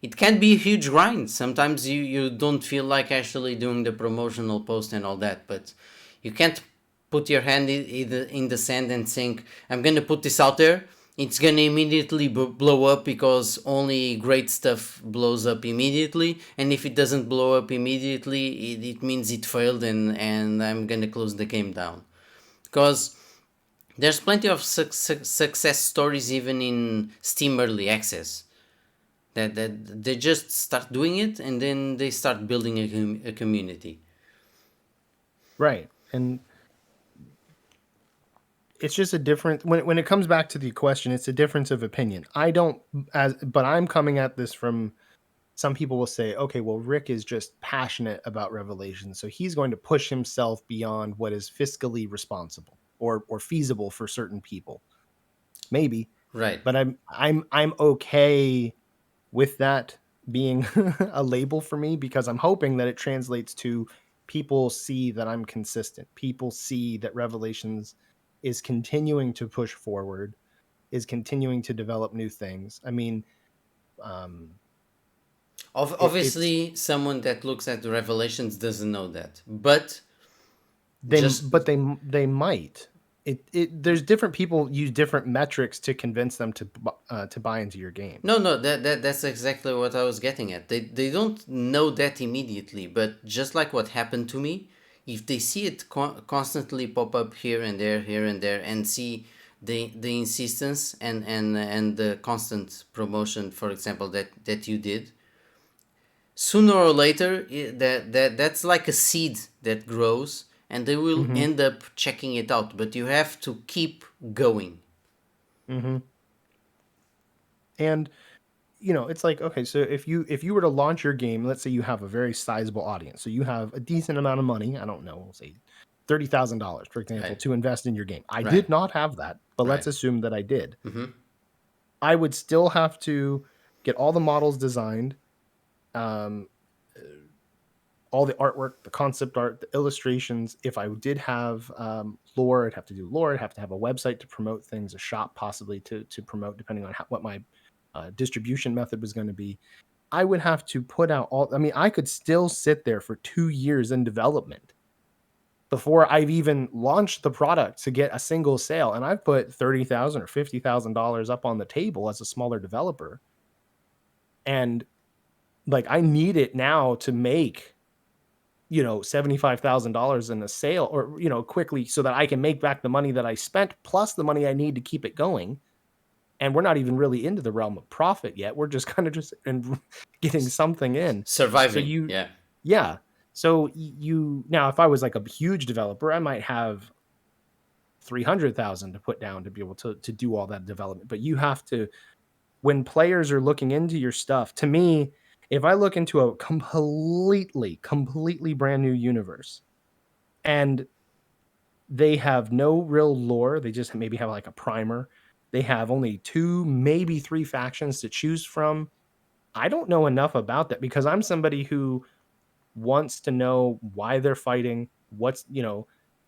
it can be a huge grind. Sometimes you don't feel like actually doing the promotional post and all that, but you can't put your hand in the sand and think, I'm gonna put this out there, it's gonna immediately blow up, because only great stuff blows up immediately, and if it doesn't blow up immediately, it means it failed, and I'm gonna close the game down. Because there's plenty of success stories even in Steam Early Access, that they just start doing it and then they start building a community. Right. And it's just a different, when it comes back to the question, it's a difference of opinion. I don't, but I'm coming at this from, some people will say, okay, well, Rick is just passionate about Revelation, so he's going to push himself beyond what is fiscally responsible. or feasible for certain people. Maybe, Right. but I'm okay with that being a label for me, because I'm hoping that it translates to people see that I'm consistent. People see that Revelations is continuing to push forward, is continuing to develop new things. I mean, um, it's Obviously, someone that looks at the Revelations doesn't know that, but they, just but they might. There's different people use different metrics to convince them to buy into your game. no, that's exactly what I was getting at. They don't know that immediately, but just like what happened to me, if they see it constantly pop up here and there, and see the insistence and the constant promotion, for example, that you did, sooner or later that's like a seed that grows, and they will Mm-hmm. end up checking it out. But you have to keep going. Mm-hmm. And it's like, okay, so if you were to launch your game, let's say you have a very sizable audience, so you have a decent amount of money, I don't know, we'll say $30,000, for example, Right, to invest in your game. I right, did not have that, but let's right. assume that I did. Mm-hmm. I would still have to get all the models designed, um, all the artwork, the concept art, the illustrations. If I did have lore, I'd have to do lore. I'd have to have a website to promote things, a shop possibly to promote, depending on what my distribution method was going to be. I would have to put out all. I mean, I could still sit there for 2 years in development before I've even launched the product to get a single sale. And I've put $30,000 or $50,000 up on the table as a smaller developer, and like I need it now to make $75,000 in a sale, or quickly, so that I can make back the money that I spent plus the money I need to keep it going. And we're not even really into the realm of profit yet. We're just kind of just getting something in. So Surviving, yeah. yeah. So now, if I was like a huge developer, I might have 300,000 to put down to be able to do all that development. But you have to, when players are looking into your stuff, to me, if I look into a completely brand new universe and they have no real lore, they just maybe have like a primer, they have only 2, maybe 3 factions to choose from. I don't know enough about that, because I'm somebody who wants to know why they're fighting, what's,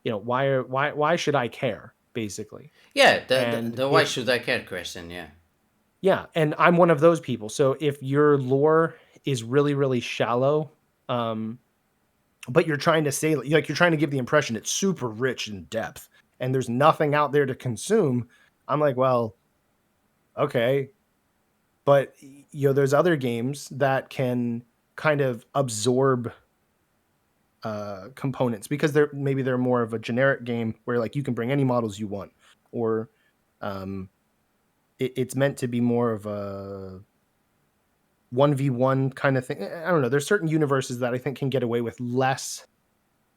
why should I care, basically. Yeah, And the why if should I care question, yeah. Yeah, and I'm one of those people. So if your lore is really, really shallow, um, but you're trying to say, like, you're trying to give the impression it's super rich in depth and there's nothing out there to consume, I'm like, well, okay. But there's other games that can kind of absorb components, because they're more of a generic game where like you can bring any models you want, or um, it's meant to be more of a 1v1 kind of thing. I don't know. There's certain universes that I think can get away with less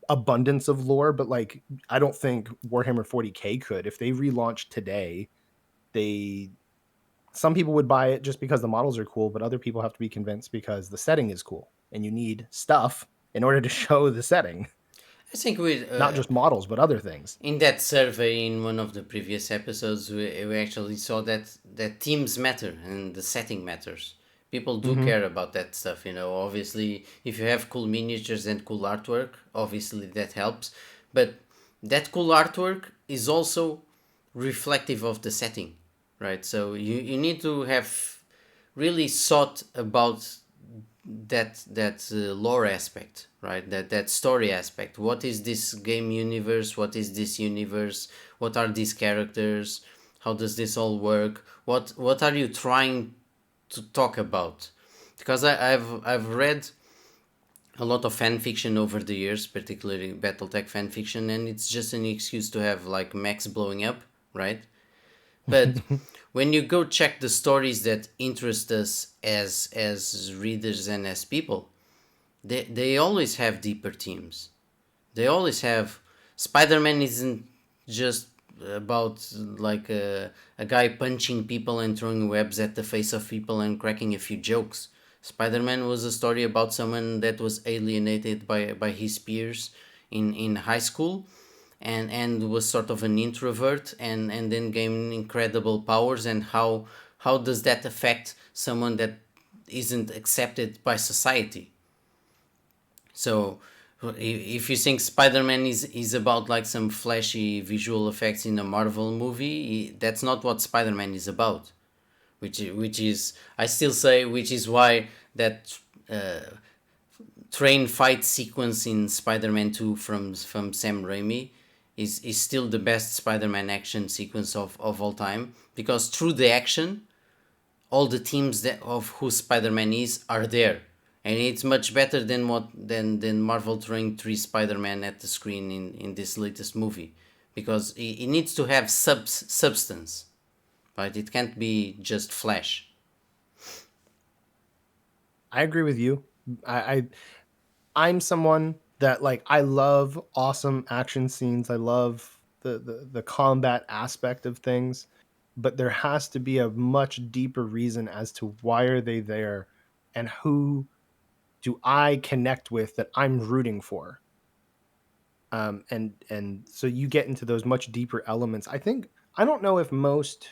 abundance of lore, but like I don't think Warhammer 40K could. If they relaunched today, they some people would buy it just because the models are cool, but other people have to be convinced because the setting is cool and you need stuff in order to show the setting, I think we not just models but other things. in that survey in one of the previous episodes, we actually saw that teams matter and the setting matters. People do Mhm. care about that stuff, obviously. If you have cool miniatures and cool artwork, obviously that helps, but that cool artwork is also reflective of the setting, right? So you need to have really thought about that lore aspect, right? That story aspect. What is this game universe? What is this universe? What are these characters? How does this all work? What are you trying to talk about? Because I've read a lot of fan fiction over the years, particularly BattleTech fan fiction, and it's just an excuse to have like mechs blowing up, right? But when you go check the stories that interest us as readers and as people, they always have deeper themes. They always have. Spider-Man isn't just about like a guy punching people and throwing webs at the face of people and cracking a few jokes. Spider-Man was a story about someone that was alienated by his peers in high school, and was sort of an introvert, and then gained incredible powers, and how does that affect someone that isn't accepted by society? So if you think Spider-Man is about like some flashy visual effects in a Marvel movie, that's not what Spider-Man is about. Which is, I still say, which is why that train fight sequence in Spider-Man 2 from Sam Raimi is still the best Spider-Man action sequence of all time, because through the action all the teams that of who Spider-Man is are there, and it's much better than than Marvel throwing three Spider-Man at the screen in this latest movie, because it needs to have substance, right? It can't be just flash. I agree with you. I I'm someone that, like, I love awesome action scenes. I love the combat aspect of things, but there has to be a much deeper reason as to why are they there, and who do I connect with that I'm rooting for. And so you get into those much deeper elements. I think I don't know if most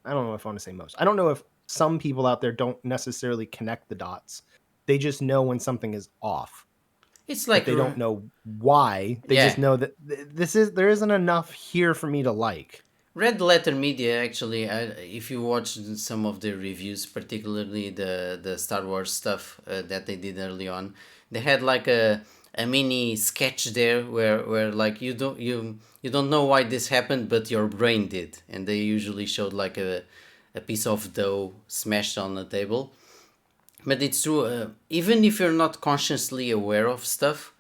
I don't know if I want to say most. I don't know if some people out there don't necessarily connect the dots. They just know when something is off, It's but like they don't know why. They just yeah, know that there isn't enough here for me to like. Red Letter Media actually. If you watch some of their reviews, particularly the Star Wars stuff that they did early on, they had like a mini sketch there where like you don't know why this happened, but your brain did, and they usually showed like a piece of dough smashed on the table. But it's true. Even if you're not consciously aware of stuff,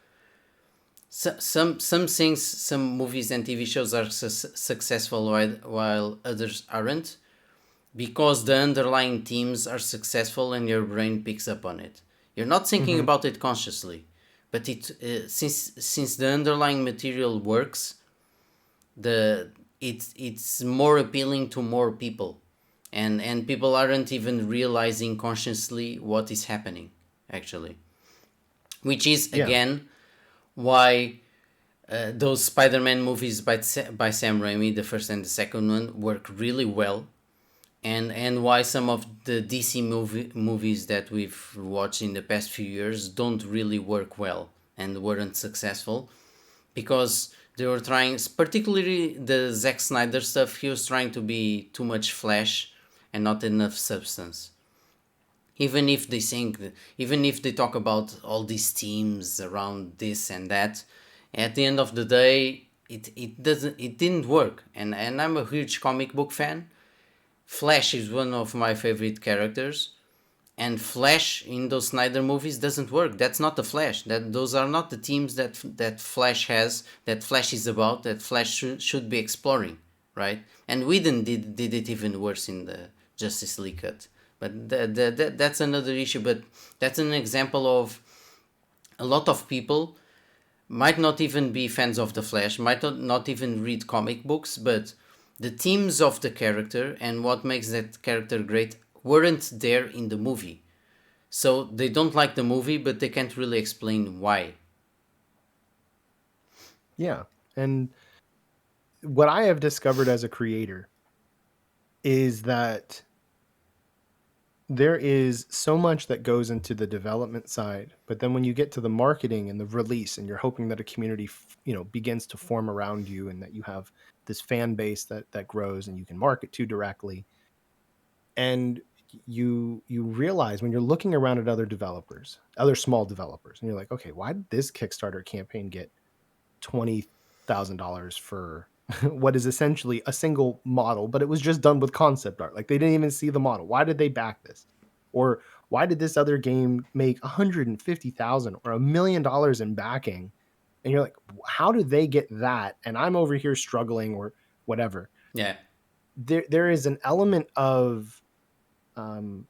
some things, some movies and TV shows are successful while others aren't, because the underlying themes are successful and your brain picks up on it. You're not thinking Hmm. about it consciously, but it since the underlying material works, the it's more appealing to more people, and people aren't even realizing consciously what is happening actually, which is Yeah, again why those Spider-Man movies by Sam Raimi, the first and the second one, work really well, and why some of the DC movies that we've watched in the past few years don't really work well and weren't successful, because they were trying, particularly the Zack Snyder stuff. He was trying to be too much flash and not enough substance. Even if they think, even if they talk about all these themes around this and that, at the end of the day, it didn't work. And I'm a huge comic book fan. Flash is one of my favorite characters, and Flash in those Snyder movies doesn't work. That's not the Flash. Those are not the themes that Flash has, that Flash is about, that Flash should be exploring, right? And Whedon did it even worse in the Justice League cut. But that's another issue. But that's an example of a lot of people might not even be fans of the Flash, might not even read comic books, but the themes of the character and what makes that character great weren't there in the movie. So they don't like the movie, but they can't really explain why. yeah. And what I have discovered as a creator is that there is so much that goes into the development side, but then when you get to the marketing and the release, and you're hoping that a community begins to form around you, and that you have this fan base that grows and you can market to directly, and you realize when you're looking around at other developers, other small developers, and you're like, okay, why did this Kickstarter campaign get $20,000 for what is essentially a single model, but it was just done with concept art. Like, they didn't even see the model. Why did they back this? Or why did this other game make 150,000 or $1 million in backing? And you're like, how did they get that? And I'm over here struggling or whatever. Yeah, There is an element of um,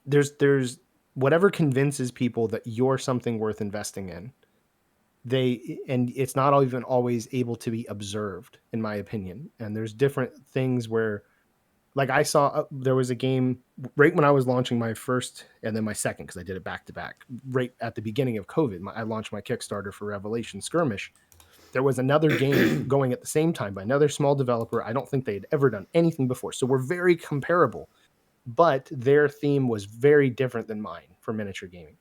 there's whatever convinces people that you're something worth investing in. And it's not even always able to be observed, in my opinion. And there's different things where like I saw there was a game right when I was launching my first and then my second, because I did it back to back right at the beginning of COVID. I launched my Kickstarter for Revelation Skirmish. There was another game going at the same time by another small developer. I don't think they had ever done anything before, so we're very comparable, but their theme was very different than mine for miniature gaming.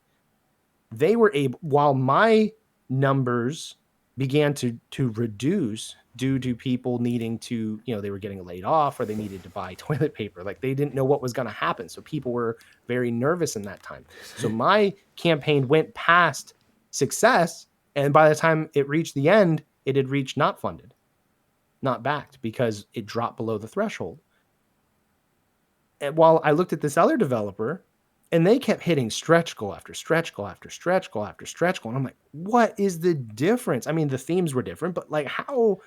They were able, while my numbers began to reduce due to people needing to, they were getting laid off or they needed to buy toilet paper. Like, they didn't know what was going to happen. So people were very nervous in that time. So my campaign went past success. And by the time it reached the end, it had reached not funded, not backed, because it dropped below the threshold. And while I looked at this other developer, and they kept hitting stretch goal after stretch goal after stretch goal after stretch goal. And I'm like, what is the difference? I mean, the themes were different, but like, how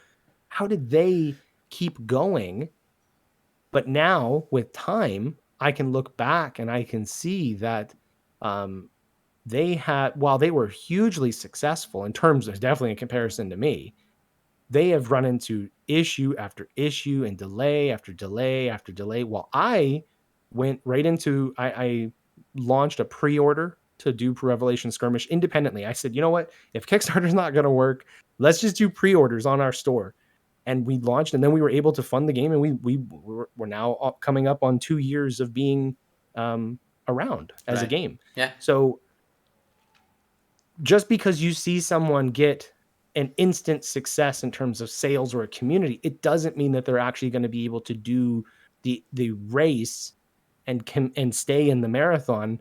did they keep going? But now with time, I can look back and I can see that they had, while they were hugely successful in terms of, definitely in comparison to me, they have run into issue after issue and delay after delay after delay. While I went right into, I launched a pre-order to do Revelation Skirmish independently. I said, you know what? If Kickstarter's not going to work, let's just do pre-orders on our store. And we launched, and then we were able to fund the game, and we're now coming up on 2 years of being around as a game. Yeah. So just because you see someone get an instant success in terms of sales or a community, it doesn't mean that they're actually going to be able to do the race and stay in the marathon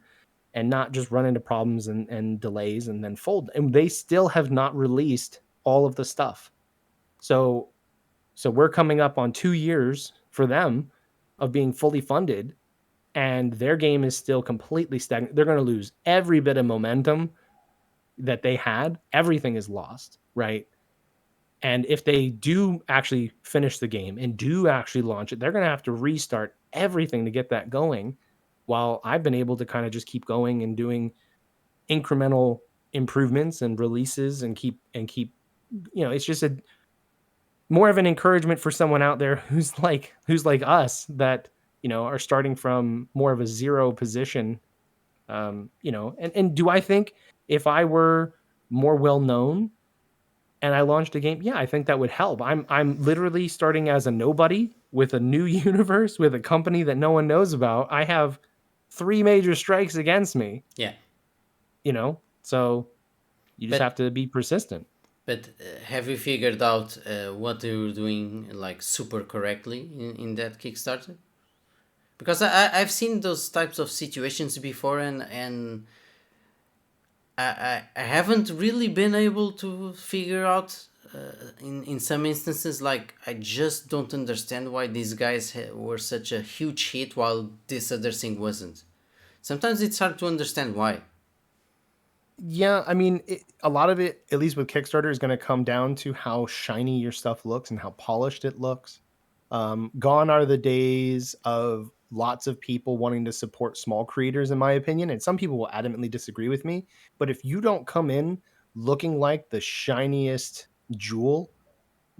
and not just run into problems and delays and then fold. And they still have not released all of the stuff. So we're coming up on 2 years for them of being fully funded, and their game is still completely stagnant. They're going to lose every bit of momentum that they had. Everything is lost, right? And if they do actually finish the game and do actually launch it, they're going to have to restart everything to get that going, while I've been able to kind of just keep going and doing incremental improvements and releases and keep, it's just a more of an encouragement for someone out there who's like us, that, are starting from more of a zero position. And do I think if I were more well known and I launched a game, yeah, I think that would help. I'm literally starting as a nobody with a new universe with a company that no one knows about. I have 3 major strikes against me. Yeah. So you just have to be persistent. But have you figured out what you're doing like super correctly in that Kickstarter? Because I've seen those types of situations before, and I haven't really been able to figure out in some instances. Like, I just don't understand why these guys were such a huge hit while this other thing wasn't. Sometimes it's hard to understand why. Yeah, I mean, a lot of it, at least with Kickstarter, is going to come down to how shiny your stuff looks and how polished it looks. Gone are the days of lots of people wanting to support small creators, in my opinion, and some people will adamantly disagree with me. But if you don't come in looking like the shiniest jewel,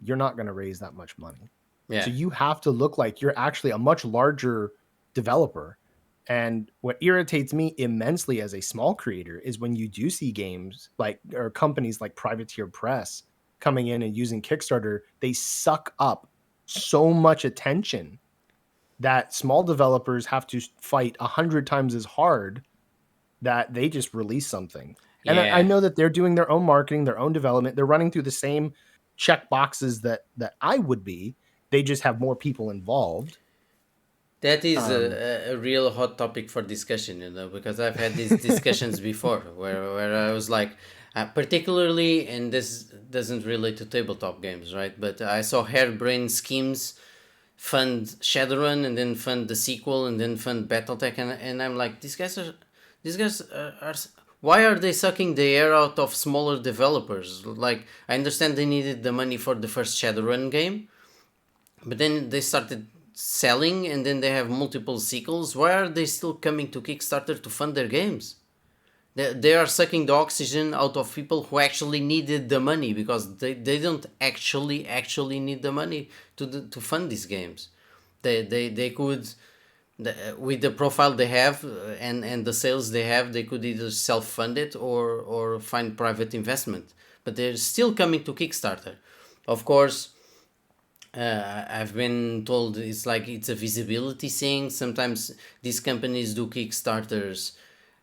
you're not going to raise that much money. Yeah. So you have to look like you're actually a much larger developer. And what irritates me immensely as a small creator is when you do see games like, or companies like Privateer Press coming in and using Kickstarter, they suck up so much attention that small developers have to fight 100 times as hard, that they just release something. And I know that they're doing their own marketing, their own development. They're running through the same check boxes that I would be. They just have more people involved. That is a real hot topic for discussion, because I've had these discussions before where I was like, particularly, and this doesn't relate to tabletop games, right? But I saw harebrained schemes fund Shadowrun and then fund the sequel and then fund Battletech, and I'm like, these guys are why are they sucking the air out of smaller developers? Like, I understand they needed the money for the first Shadowrun game, but then they started selling and then they have multiple sequels. Why are they still coming to Kickstarter to fund their games? They are sucking the oxygen out of people who actually needed the money, because they don't actually need the money to fund these games. They could, with the profile they have and the sales they have, they could either self-fund it or find private investment. But they're still coming to Kickstarter. Of course, I've been told it's like it's a visibility thing. Sometimes these companies do Kickstarters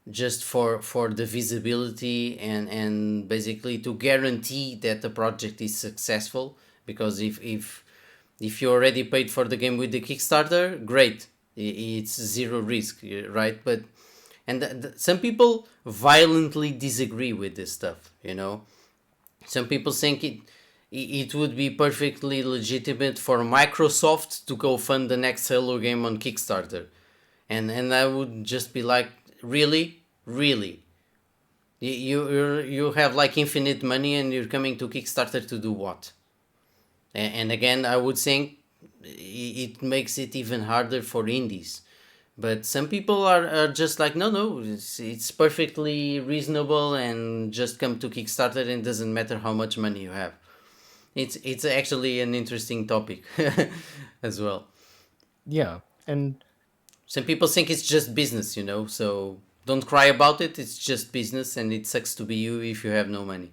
just for the visibility and basically to guarantee that the project is successful. Because if you already paid for the game with the Kickstarter, great, it's zero risk, right? But and some people violently disagree with this stuff. Some people think it would be perfectly legitimate for Microsoft to go fund the next Halo game on Kickstarter. And I would just be like, really, you have like infinite money and you're coming to Kickstarter to do what? And again, I would think it makes it even harder for indies. But some people are just like, no, it's perfectly reasonable and just come to Kickstarter and it doesn't matter how much money you have. It's actually an interesting topic as well. Yeah, and Some people think it's just business, so don't cry about it. It's just business and it sucks to be you if you have no money.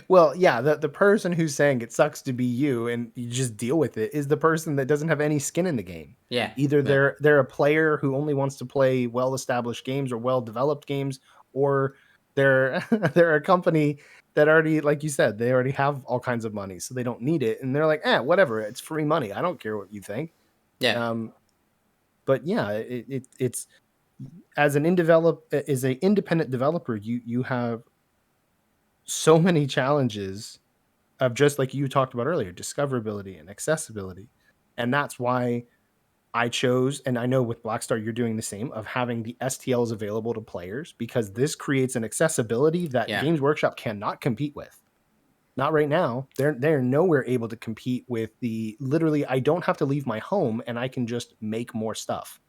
well, yeah, the person who's saying it sucks to be you and you just deal with it is the person that doesn't have any skin in the game. Yeah. Either Yeah. they're a player who only wants to play well-established games or well-developed games, or they're they're a company that already, like you said, they already have all kinds of money, so they don't need it, and they're like, whatever, it's free money. I don't care what you think. Yeah. But yeah, it's as an independent developer, you have so many challenges of, just like you talked about earlier, discoverability and accessibility. And that's why I chose, and I know with Blackstar you're doing the same, of having the STLs available to players, because this creates an accessibility that Yeah. Games Workshop cannot compete with. Not right now. They're nowhere able to compete with the, literally, I don't have to leave my home and I can just make more stuff.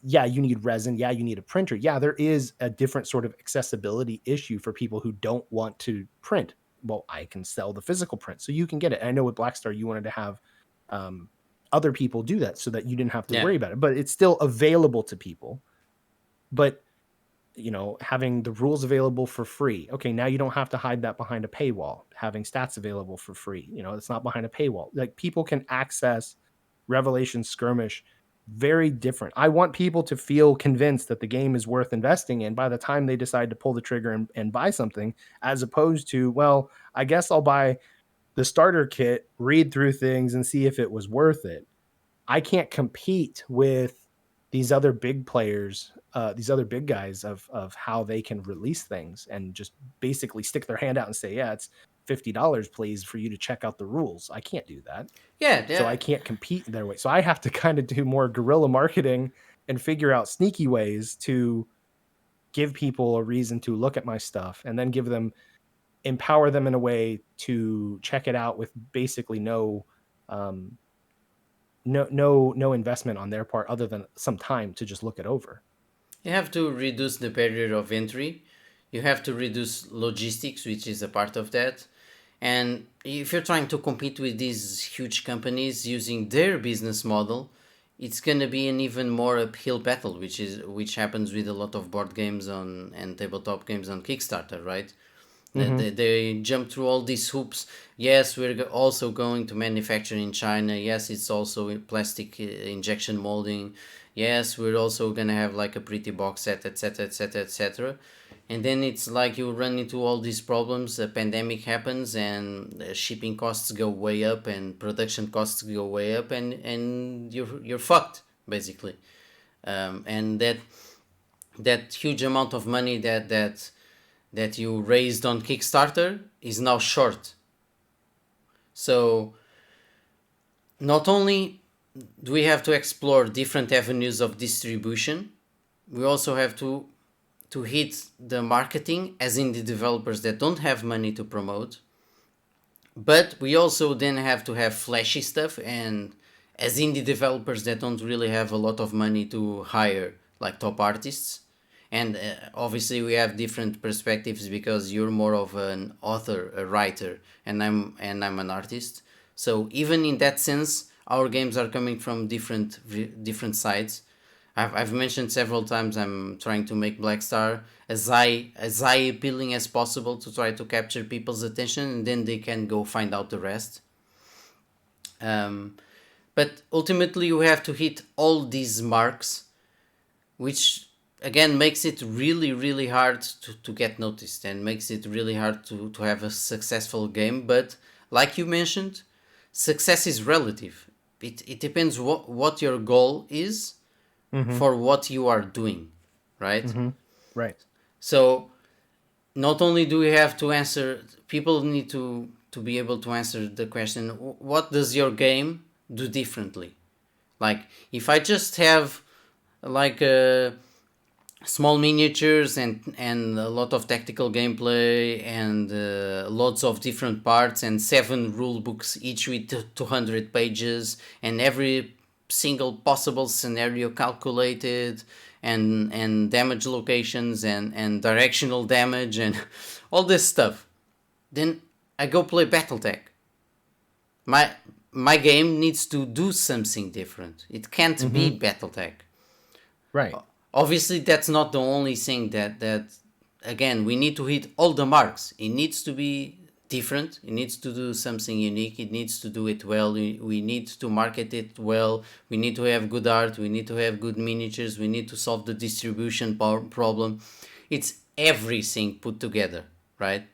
Yeah, you need resin. Yeah, you need a printer. Yeah, there is a different sort of accessibility issue for people who don't want to print. Well, I can sell the physical print, so you can get it. And I know with Blackstar, you wanted to have other people do that so that you didn't have to Yeah. worry about it, but it's still available to people. But having the rules available for free. Okay, now you don't have to hide that behind a paywall. Having stats available for free. It's not behind a paywall. Like, people can access Revelation Skirmish very different. I want people to feel convinced that the game is worth investing in by the time they decide to pull the trigger and buy something, as opposed to, well, I guess I'll buy the starter kit, read through things, and see if it was worth it. I can't compete with these other big players, these other big guys of how they can release things and just basically stick their hand out and say, yeah, it's $50, please, for you to check out the rules. I can't do that. Yeah. So I can't compete their way. So I have to kind of do more guerrilla marketing and figure out sneaky ways to give people a reason to look at my stuff, and then empower them in a way to check it out with basically no investment on their part other than some time to just look it over. You have to reduce the barrier of entry. You have to reduce logistics, which is a part of that. And if you're trying to compete with these huge companies using their business model, it's gonna be an even more uphill battle, which happens with a lot of board games and tabletop games on Kickstarter, right? They jump through all these hoops. Yes, we're also going to manufacture in China. Yes, it's also plastic injection molding. Yes, we're also gonna have like a pretty box set, etc., etc., etc. And then it's like you run into all these problems. A pandemic happens, and shipping costs go way up, and production costs go way up, and you're fucked basically. And that huge amount of money that you raised on Kickstarter is now short. So not only do we have to explore different avenues of distribution, we also have to hit the marketing as indie developers that don't have money to promote. But we also then have to have flashy stuff, and as indie developers that don't really have a lot of money to hire like top artists. And obviously we have different perspectives because you're more of an author, a writer, and I'm an artist. So even in that sense, our games are coming from different sides. I've mentioned several times I'm trying to make Black Star as eye appealing as possible to try to capture people's attention, and then they can go find out the rest. But ultimately, you have to hit all these marks, which again makes it really hard to get noticed and makes it really hard to have a successful game. But like you mentioned, success is relative. It depends what your goal is Mm-hmm. for what you are doing, right? Mm-hmm. Right. So not only do we have to answer, people need to be able to answer the question, what does your game do differently? Like if I just have like small miniatures and a lot of tactical gameplay and lots of different parts and 7 rule books each with 200 pages and every single possible scenario calculated and damage locations and directional damage and all this stuff, then I go play Battletech. My game needs to do something different. It can't Mm-hmm. be Battletech. Right. Obviously that's not the only thing that again we need to hit all the marks. It needs to be different, it needs to do something unique, it needs to do it well, we need to market it well, we need to have good art, we need to have good miniatures, we need to solve the distribution problem. It's everything put together, right?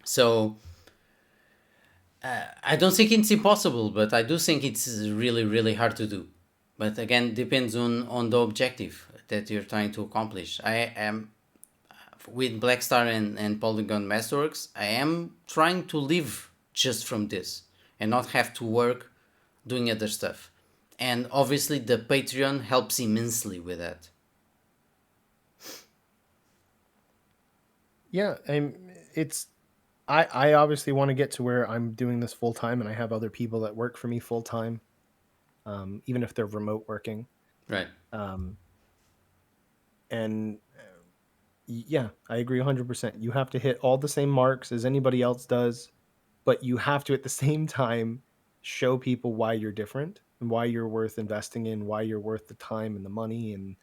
So I don't think it's impossible, but I do think it's really hard to do. But again, depends on the objective that you're trying to accomplish. I am with Black Star and Polygon Masterworks. I am trying to live just from this and not have to work doing other stuff. And obviously, the Patreon helps immensely with that. Yeah, I obviously want to get to where I'm doing this full time, and I have other people that work for me full time, even if they're remote working. Right. And yeah, I agree 100%. You have to hit all the same marks as anybody else does, but you have to at the same time show people why you're different and why you're worth investing in, why you're worth the time and the money and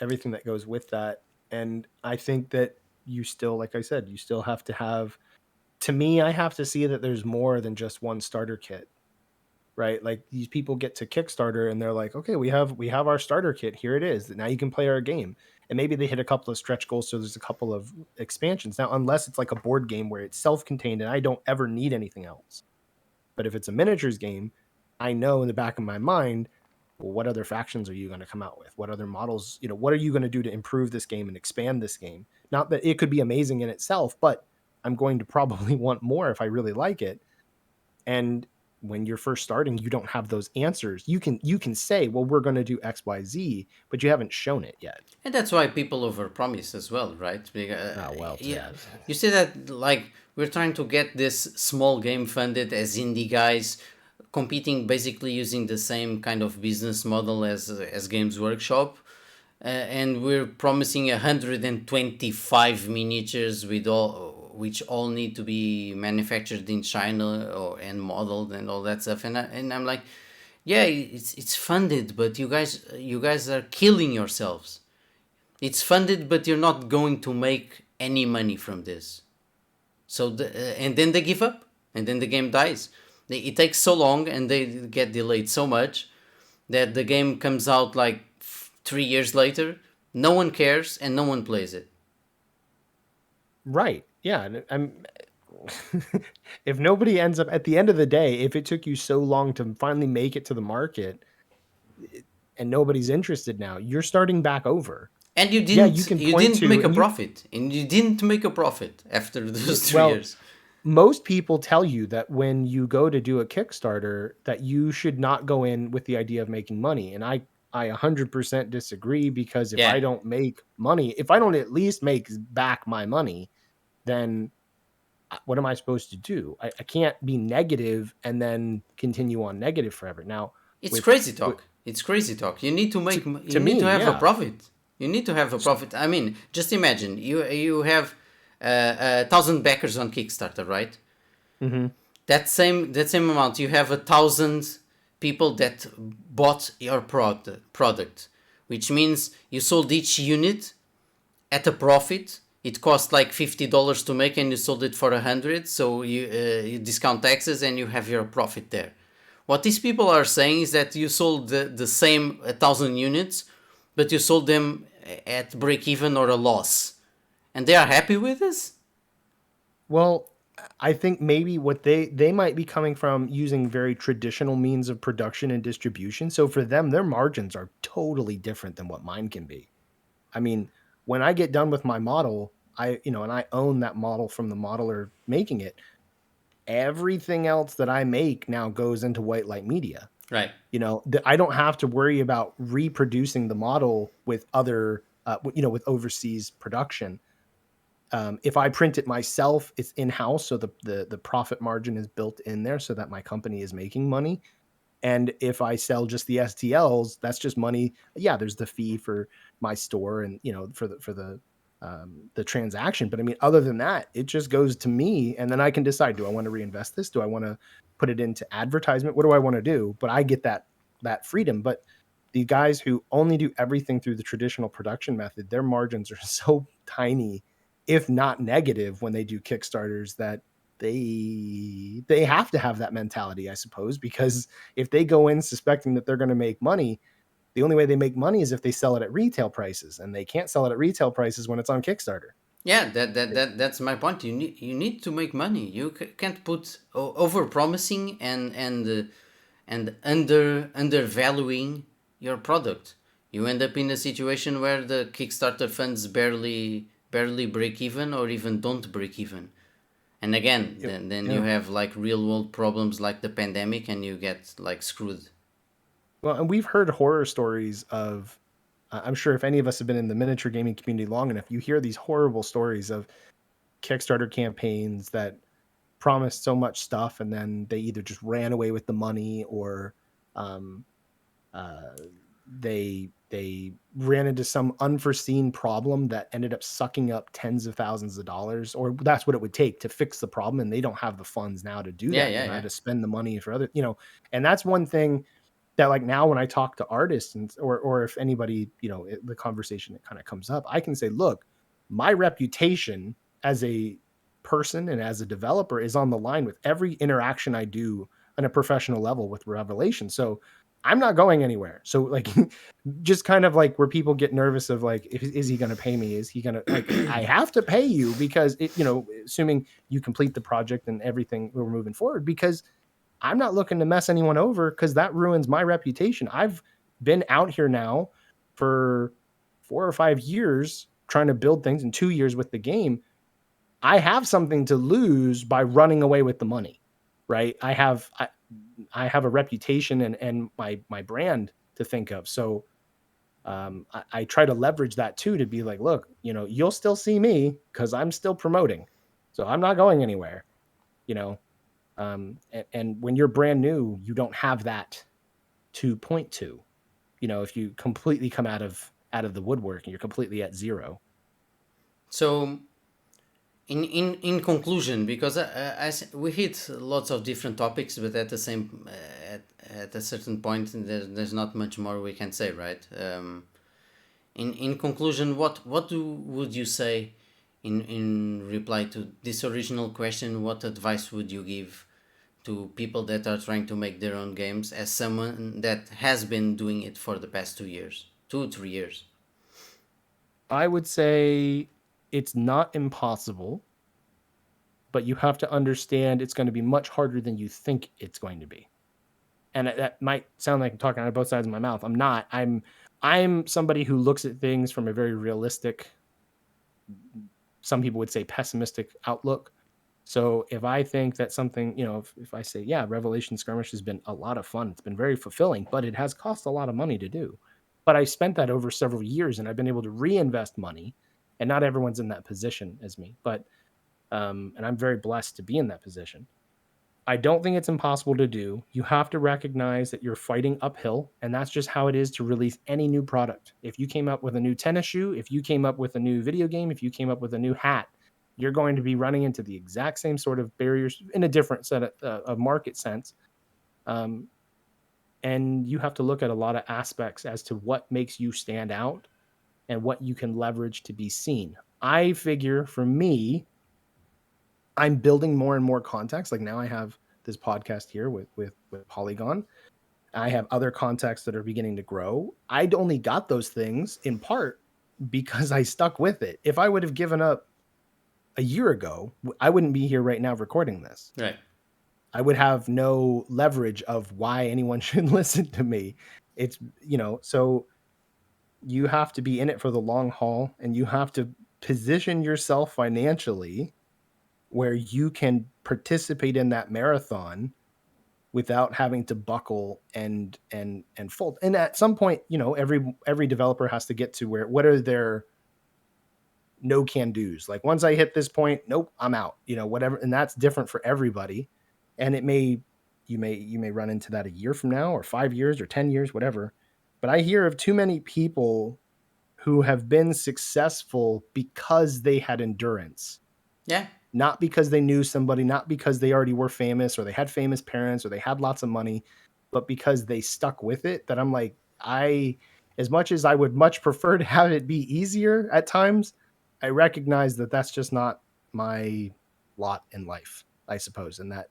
everything that goes with that. And I think that you still, like I said, you still have to have, to me, I have to see that there's more than just one starter kit, right? Like these people get to Kickstarter and they're like, okay, we have our starter kit. Here it is. Now you can play our game. And maybe they hit a couple of stretch goals. So there's a couple of expansions. Now, unless it's like a board game where it's self-contained and I don't ever need anything else. But if it's a miniatures game, I know in the back of my mind, well, what other factions are you going to come out with? What other models, what are you going to do to improve this game and expand this game? Not that it could be amazing in itself, but I'm going to probably want more if I really like it. And when you're first starting, you don't have those answers. You can say, well, we're going to do X, Y, Z, but you haven't shown it yet. And that's why people overpromise as well, right? Well, yeah, you see that like we're trying to get this small game funded as indie guys, competing basically using the same kind of business model as Games Workshop, and we're promising 125 miniatures with which all need to be manufactured in China and modeled and all that stuff, and I'm like, yeah, it's funded, but you guys are killing yourselves. It's funded, but you're not going to make any money from this. So and then they give up, and then the game dies. It takes so long, and they get delayed so much that the game comes out like 3 years later. No one cares, and no one plays it. Right. Yeah. If nobody ends up at the end of the day, if it took you so long to finally make it to the market and nobody's interested now, you're starting back over. And you didn't make a profit. And you didn't make a profit after those 3 years. Most people tell you that when you go to do a Kickstarter that you should not go in with the idea of making money. And I 100% disagree, because if I don't make money, if I don't at least make back my money, then what am I supposed to do? I can't be negative and then continue on negative forever. Now, it's crazy talk. It's crazy talk. You need to make. You need to have a profit. You need to have a profit. I mean, just imagine you have 1,000 backers on Kickstarter, right? Mm-hmm. that same amount, you have 1,000 people that bought your product, which means you sold each unit at a profit. It cost like $50 to make, and you sold it for 100. So you discount taxes, and you have your profit there. What these people are saying is that you sold the same 1,000 units, but you sold them at break even or a loss, and they are happy with this. Well, I think maybe what they might be coming from using very traditional means of production and distribution. So for them, their margins are totally different than what mine can be. I mean, when I get done with my model, and I own that model from the modeler making it, everything else that I make now goes into white light media. Right. I don't have to worry about reproducing the model with other, with overseas production. If I print it myself, it's in house, so the profit margin is built in there, so that my company is making money. And if I sell just the STLs, that's just money. Yeah, there's the fee for my store and for the transaction. But I mean, other than that, it just goes to me, and then I can decide: do I want to reinvest this? Do I want to put it into advertisement? What do I want to do? But I get that freedom. But the guys who only do everything through the traditional production method, their margins are so tiny, if not negative, when they do Kickstarters, that they have to have that mentality, I suppose, because if they go in suspecting that they're going to make money, the only way they make money is if they sell it at retail prices, and they can't sell it at retail prices when it's on Kickstarter. Yeah, that's my point. You need to make money. You can't put over promising and undervaluing your product. You end up in a situation where the Kickstarter funds barely break even, or even don't break even. And again, then you Yeah. have like real world problems like the pandemic, and you get like screwed. Well, and we've heard horror stories of, I'm sure if any of us have been in the miniature gaming community long enough, you hear these horrible stories of Kickstarter campaigns that promised so much stuff, and then they either just ran away with the money, or um, uh, they ran into some unforeseen problem that ended up sucking up tens of thousands of dollars, or that's what it would take to fix the problem, and they don't have the funds now to do Yeah, that. They yeah, don't have yeah. to spend the money for other, and that's one thing that, like, now when I talk to artists, or if anybody, the conversation that kind of comes up, I can say, look, my reputation as a person and as a developer is on the line with every interaction I do on a professional level with Revelation. So I'm not going anywhere. So, like, just kind of like where people get nervous of, like, is he going to pay me? Is he going to, like, I have to pay you because assuming you complete the project and everything, we're moving forward, because I'm not looking to mess anyone over, because that ruins my reputation. I've been out here now for 4 or 5 years trying to build things, in 2 years with the game. I have something to lose by running away with the money, right? I have a reputation and my brand to think of. So I try to leverage that too, to be like, look, you'll still see me because I'm still promoting. So I'm not going anywhere, you know. And when you're brand new, you don't have that to point to. If you completely come out of the woodwork and you're completely at zero. So in conclusion, because we hit lots of different topics, but at the same at a certain point, there's not much more we can say, right? In conclusion, would you say in reply to this original question? What advice would you give to people that are trying to make their own games, as someone that has been doing it for the past 2 years, 2 3 years? I would say it's not impossible, but you have to understand it's going to be much harder than you think it's going to be. And that might sound like I'm talking out of both sides of my mouth. I'm not. I'm somebody who looks at things from a very realistic, some people would say pessimistic outlook. So if I think that something, if I say, yeah, Revelation Skirmish has been a lot of fun, it's been very fulfilling, but it has cost a lot of money to do. But I spent that over several years, and I've been able to reinvest money. And not everyone's in that position as me, but and I'm very blessed to be in that position. I don't think it's impossible to do. You have to recognize that you're fighting uphill, and that's just how it is to release any new product. If you came up with a new tennis shoe, if you came up with a new video game, if you came up with a new hat, you're going to be running into the exact same sort of barriers in a different set of market sense. And you have to look at a lot of aspects as to what makes you stand out and what you can leverage to be seen. I figure for me, I'm building more and more contacts. Like now I have this podcast here with Polygon. I have other contacts that are beginning to grow. I'd only got those things in part because I stuck with it. If I would have given up a year ago, I wouldn't be here right now recording this. Right. I would have no leverage of why anyone should listen to me. It's, so you have to be in it for the long haul, and you have to position yourself financially where you can participate in that marathon without having to buckle and fold. And at some point, every developer has to get to where, what are their no can do's? Like once I hit this point, nope, I'm out, whatever. And that's different for everybody. And you may run into that a year from now or 5 years or 10 years, whatever. But I hear of too many people who have been successful because they had endurance. Yeah. Not because they knew somebody, not because they already were famous or they had famous parents or they had lots of money, but because they stuck with it. That I'm like, as much as I would much prefer to have it be easier at times, I recognize that that's just not my lot in life, I suppose, and that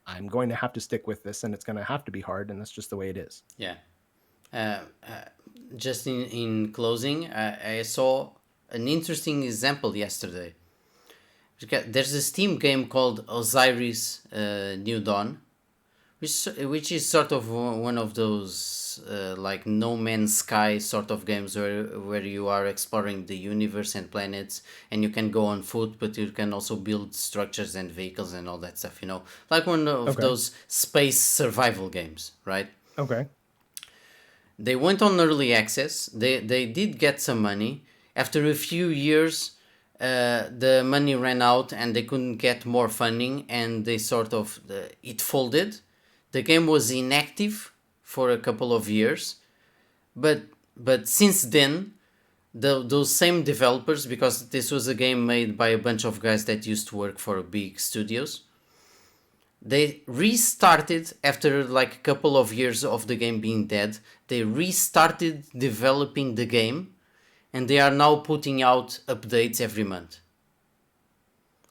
I'm going to have to stick with this, and it's going to have to be hard, and that's just the way it is. Yeah. Just in closing, I saw an interesting example yesterday. There's a Steam game called Osiris New Dawn, which is sort of one of those like No Man's Sky sort of games where you are exploring the universe and planets, and you can go on foot, but you can also build structures and vehicles and all that stuff, like one of those space survival games, right? Okay. They went on early access. They did get some money. After a few years, the money ran out and they couldn't get more funding, and they it folded. The game was inactive for a couple of years, but since then, those same developers, because this was a game made by a bunch of guys that used to work for big studios, they restarted after like a couple of years of the game being dead. They restarted developing the game, and they are now putting out updates every month.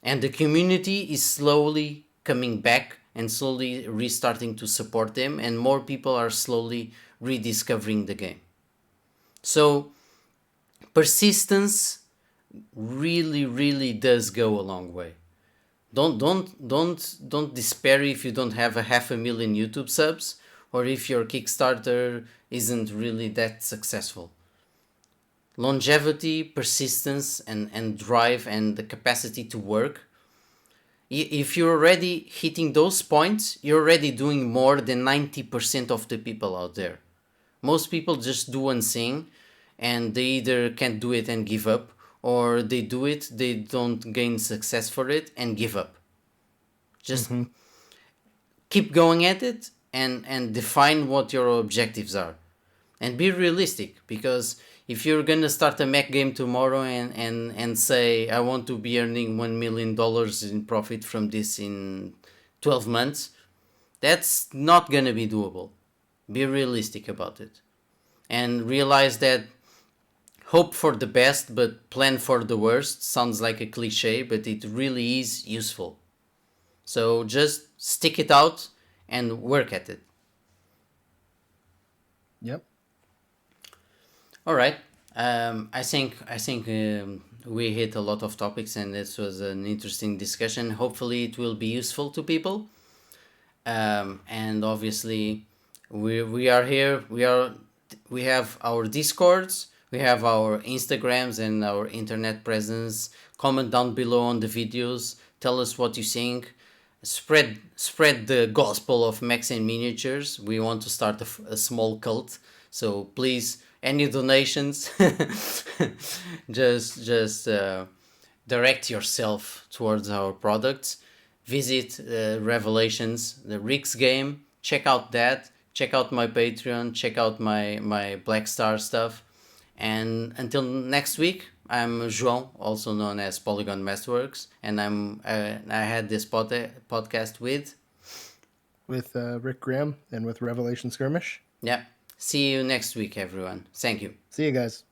And the community is slowly coming back and slowly restarting to support them, and more people are slowly rediscovering the game. So persistence really, really does go a long way. Don't despair if you don't have 500,000 YouTube subs, or if your Kickstarter isn't really that successful. Longevity, persistence, and drive, and the capacity to work. If you're already hitting those points, you're already doing more than 90% of the people out there. Most people just do one thing, and they either can't do it and give up, or they do it, they don't gain success for it, and give up. Just keep going at it, and define what your objectives are. And be realistic, because if you're gonna start a mech game tomorrow and say, I want to be earning $1 million in profit from this in 12 months, that's not gonna be doable. Be realistic about it. And realize that hope for the best but plan for the worst sounds like a cliche, but it really is useful. So just stick it out and work at it. Yep. All right. I think we hit a lot of topics, and this was an interesting discussion. Hopefully, it will be useful to people. And obviously, we are here. We have our Discords, we have our Instagrams, and our internet presence. Comment down below on the videos. Tell us what you think. Spread the gospel of Mechs and Miniatures. We want to start a small cult. So please, any donations, just direct yourself towards our products. Visit Revelations, the Rick's game. Check out that. Check out my Patreon. Check out my Black Star stuff. And until next week, I'm João, also known as Polygon Masterworks, and I had this podcast with Rick Graham and with Revelation Skirmish. Yeah. See you next week, everyone. Thank you. See you guys.